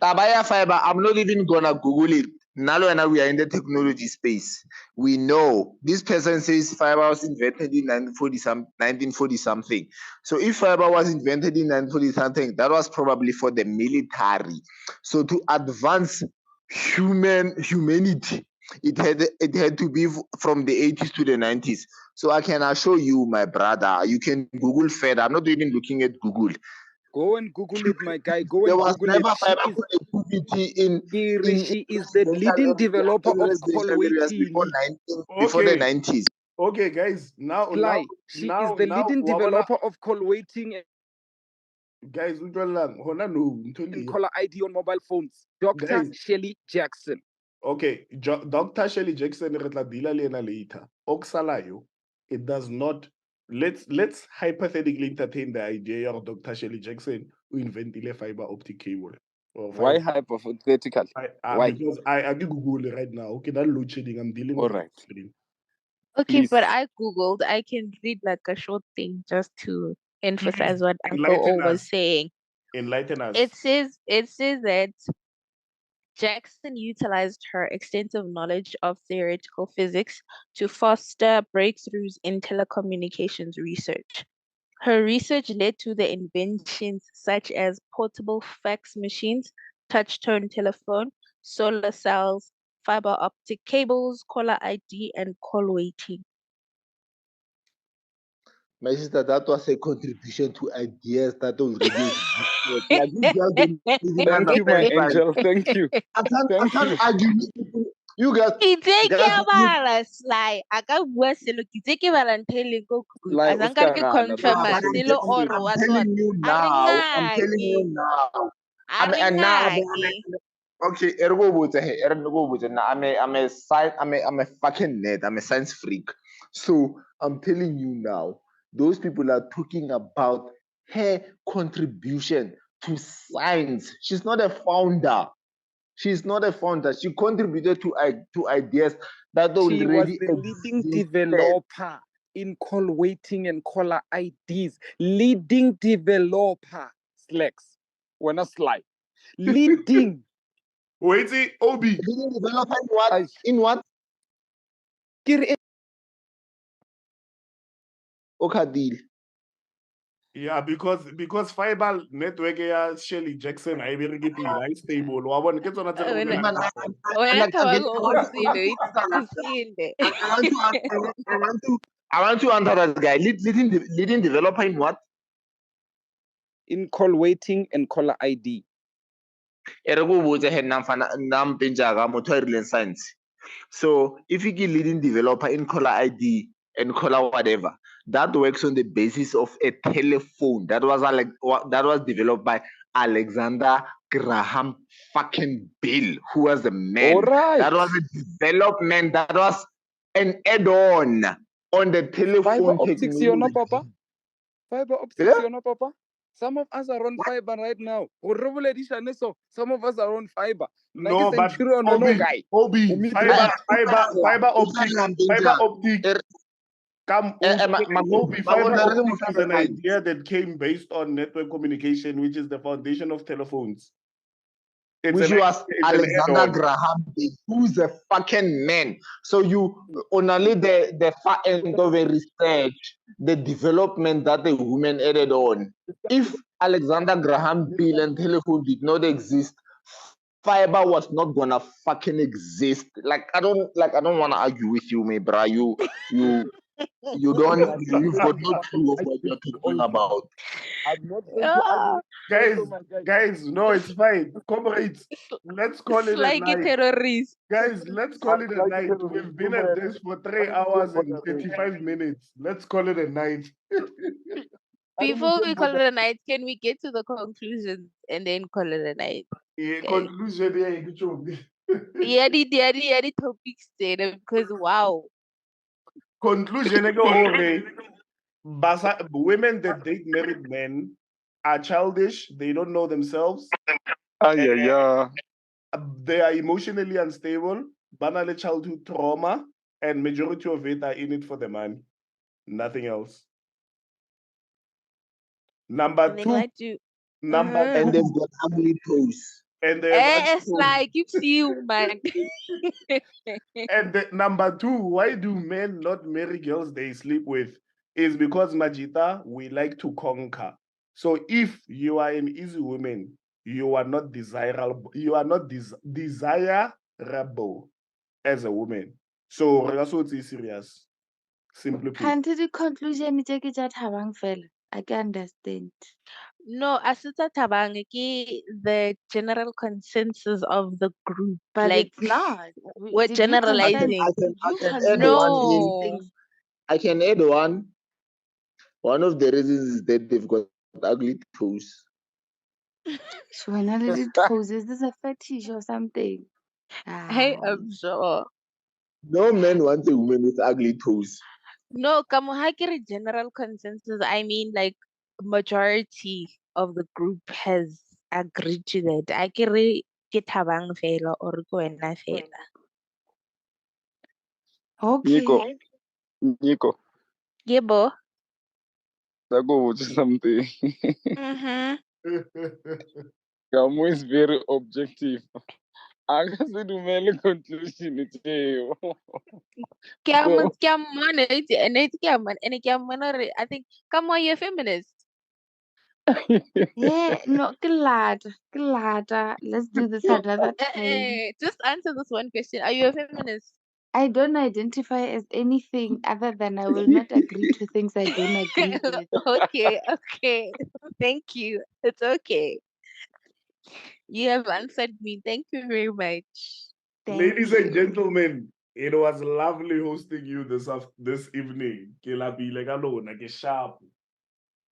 Tabaya fiber, I'm not even gonna Google it. Now we are in the technology space. We know this person says fiber was invented in 1940 something. So if fiber was invented in 1940 something, that was probably for the military. So to advance humanity, it had to be from the 80s to the 90s. So I can assure you, my brother, you can Google further. I'm not even looking at Google. Go and Google it, my guy. Go and Google it. She is the leading developer of colwaiting before the 90s. Okay, guys. Now she is the leading developer of colwaiting Guys, utlwelang hona no and caller ID on mobile phones. Dr. Guys. Shelley Jackson. Okay, Dr. Shelley Jackson re tla deala le ena later. Oksalayo, it does not. Let's hypothetically entertain the idea of Dr. Shelley Jackson who invented a fiber optic cable. Why hypothetical? Why? Because I Google right now. Okay, that load shedding. I'm dealing with Alright. the screen. Okay, Please. but I Googled. I can read like a short thing just to emphasize what Uncle O Enlighten was us. saying. Enlighten us. It says that Jackson utilized her extensive knowledge of theoretical physics to foster breakthroughs in telecommunications research. Her research led to the inventions such as portable fax machines, touch-tone telephone, solar cells, fiber optic cables, caller ID, and call waiting. My sister, that was a contribution to ideas that already existed. Like, you guys don't even Thank you, my understand science. angel. Thank you. I Thank can't you. argue with people. You guys, Itse ke guys, a bala sly a ka bua selo ke itse ke bala ntho e leng ko Google Like, a sa nkare ke Oscar, confirm but selo or I'm what telling you a re now. I'm telling you ngake now. a re And now, ngake okay, I'm a fucking nerd. I'm a science freak. So I'm telling you now, those people are talking about her contribution to science. She's not a founder. She's not a founder. She contributed to ideas that she was already the leading existed. developer in call waiting and caller IDs. Leading developer. Slacks. We're not sly. Leading. Wait, see, Obi. Leading developer in what? In what? Okay, deal. Yeah, because fiber network ya Shelley Jackson I very get it stable. Wa bona ke tsona tse re wena bolelang ka tsona. I want to answer that guy. Leading developer in what? In call waiting and caller ID. So if you get leading developer in caller ID and caller whatever, that works on the basis of a telephone that was developed by Alexander Graham fucking Bell, who was the man. Alright. That was a development. That was an add-on the telephone Fiber optics, technology. you know, Papa? Fiber optics, you know, Papa? Some of us are on fiber right now. Some of us are on fiber. No, but Obi, fiber optic. Come, Obi, fiber optic is an idea that came based on network communication, which is the foundation of telephones. Which was Alexander Graham Bell, who's a fucking man. So you only the far end of a research, the development that the woman added on. If Alexander Graham Bell and telephone did not exist, fiber was not gonna fucking exist. Like I don't want to argue with you, me bra. You've got no clue of what you're talking about. I'm not going to argue. Guys, no, it's fine. Comrades, let's call it a night. Terrorist. Guys, let's call it a night. We've been at this for 3 hours and 35 minutes. Let's call it a night. Before we call it a night, can we get to the conclusions and then call it a night? Yeah, conclusion, yeah, the topics there because wow. Conclusion, women that date married men are childish. They don't know themselves. They are emotionally unstable, banal childhood trauma, and majority of it are in it for the money. Nothing else. Number two. And they've got ugly toes. And they have it's like you see, man. And number two, why do men not marry girls they sleep with? Is because Majita, we like to conquer. So if you are an easy woman, you are not desirable. You are not desirable as a woman. So that's what is serious. Simply put. Can't the conclusion take it at Habang fell? I can understand. No, Asuta Tabang, the general consensus of the group. But like it's not. We're generalizing. I can add one. One of the reasons is that they've got ugly toes. She wanna let it toes. Is this a fetish or something? I am sure. No man wants a woman with ugly toes. No, kamuhakiri general consensus. I mean, like majority of the group has agreed to that. Akere ke Thabang fela or ke wena fela. Nico, Okay. Nico, Yebo. that's something. Mhm. Kamu is very objective. Akasidumele conclusion itseo. So Kiamon, I think, come on, you're a feminist. Yeah, no, Glada. Let's do this another time. Just answer this one question. Are you a feminist? I don't identify as anything other than I will not agree to things I don't agree with. Okay, okay. Thank you. It's okay. You have answered me. Thank you very much. Ladies Thank and you. gentlemen, it was lovely hosting you this evening. Ke lapile ka lona, ke sharp.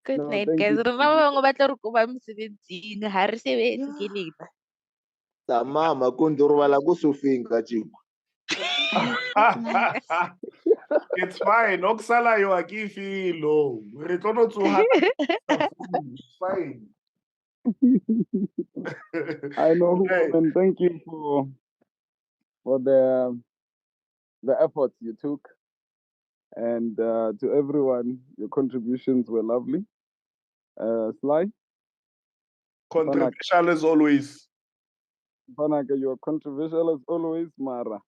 Good no, night, thank guys. you. Rona ba bangwe ba tla re ko ba mosebetsing. Ha re sebetse ke Yeah. lena. Tamama kondorobala ko sofeng ka jeko. Oh, good night. It's fine. Oksala yo akifilo. Re tlo no tsoha. It's fine. I know, Okay. woman. Thank you for the efforts you took, and to everyone, your contributions were lovely. Sly, Controversial as always. Fanaka, you're controversial as always, Mara.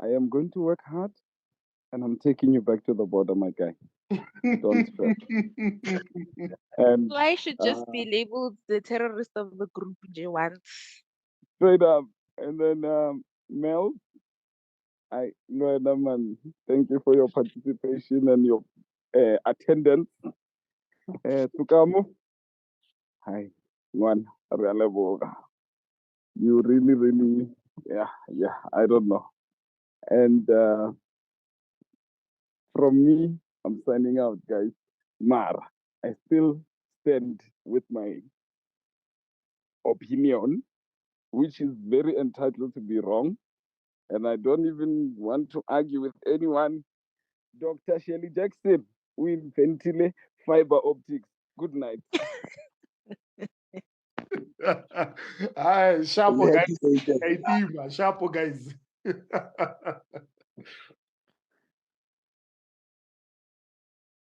I am going to work hard, and I'm taking you back to the border, my guy. Don't stress. And I should just be labeled the terrorist of the group once. straight up, and then Mel, I know man. Thank you for your participation and your attendance. Tukamo, hi, one, you really, yeah, I don't know. And from me, I'm signing out, guys. Mar, I still stand with my opinion, which is very entitled to be wrong. And I don't even want to argue with anyone. Dr. Shirley Jackson, we invented fiber optics. Good night. Hi, sharpo guys. Congratulations. Hey, team, sharpo guys.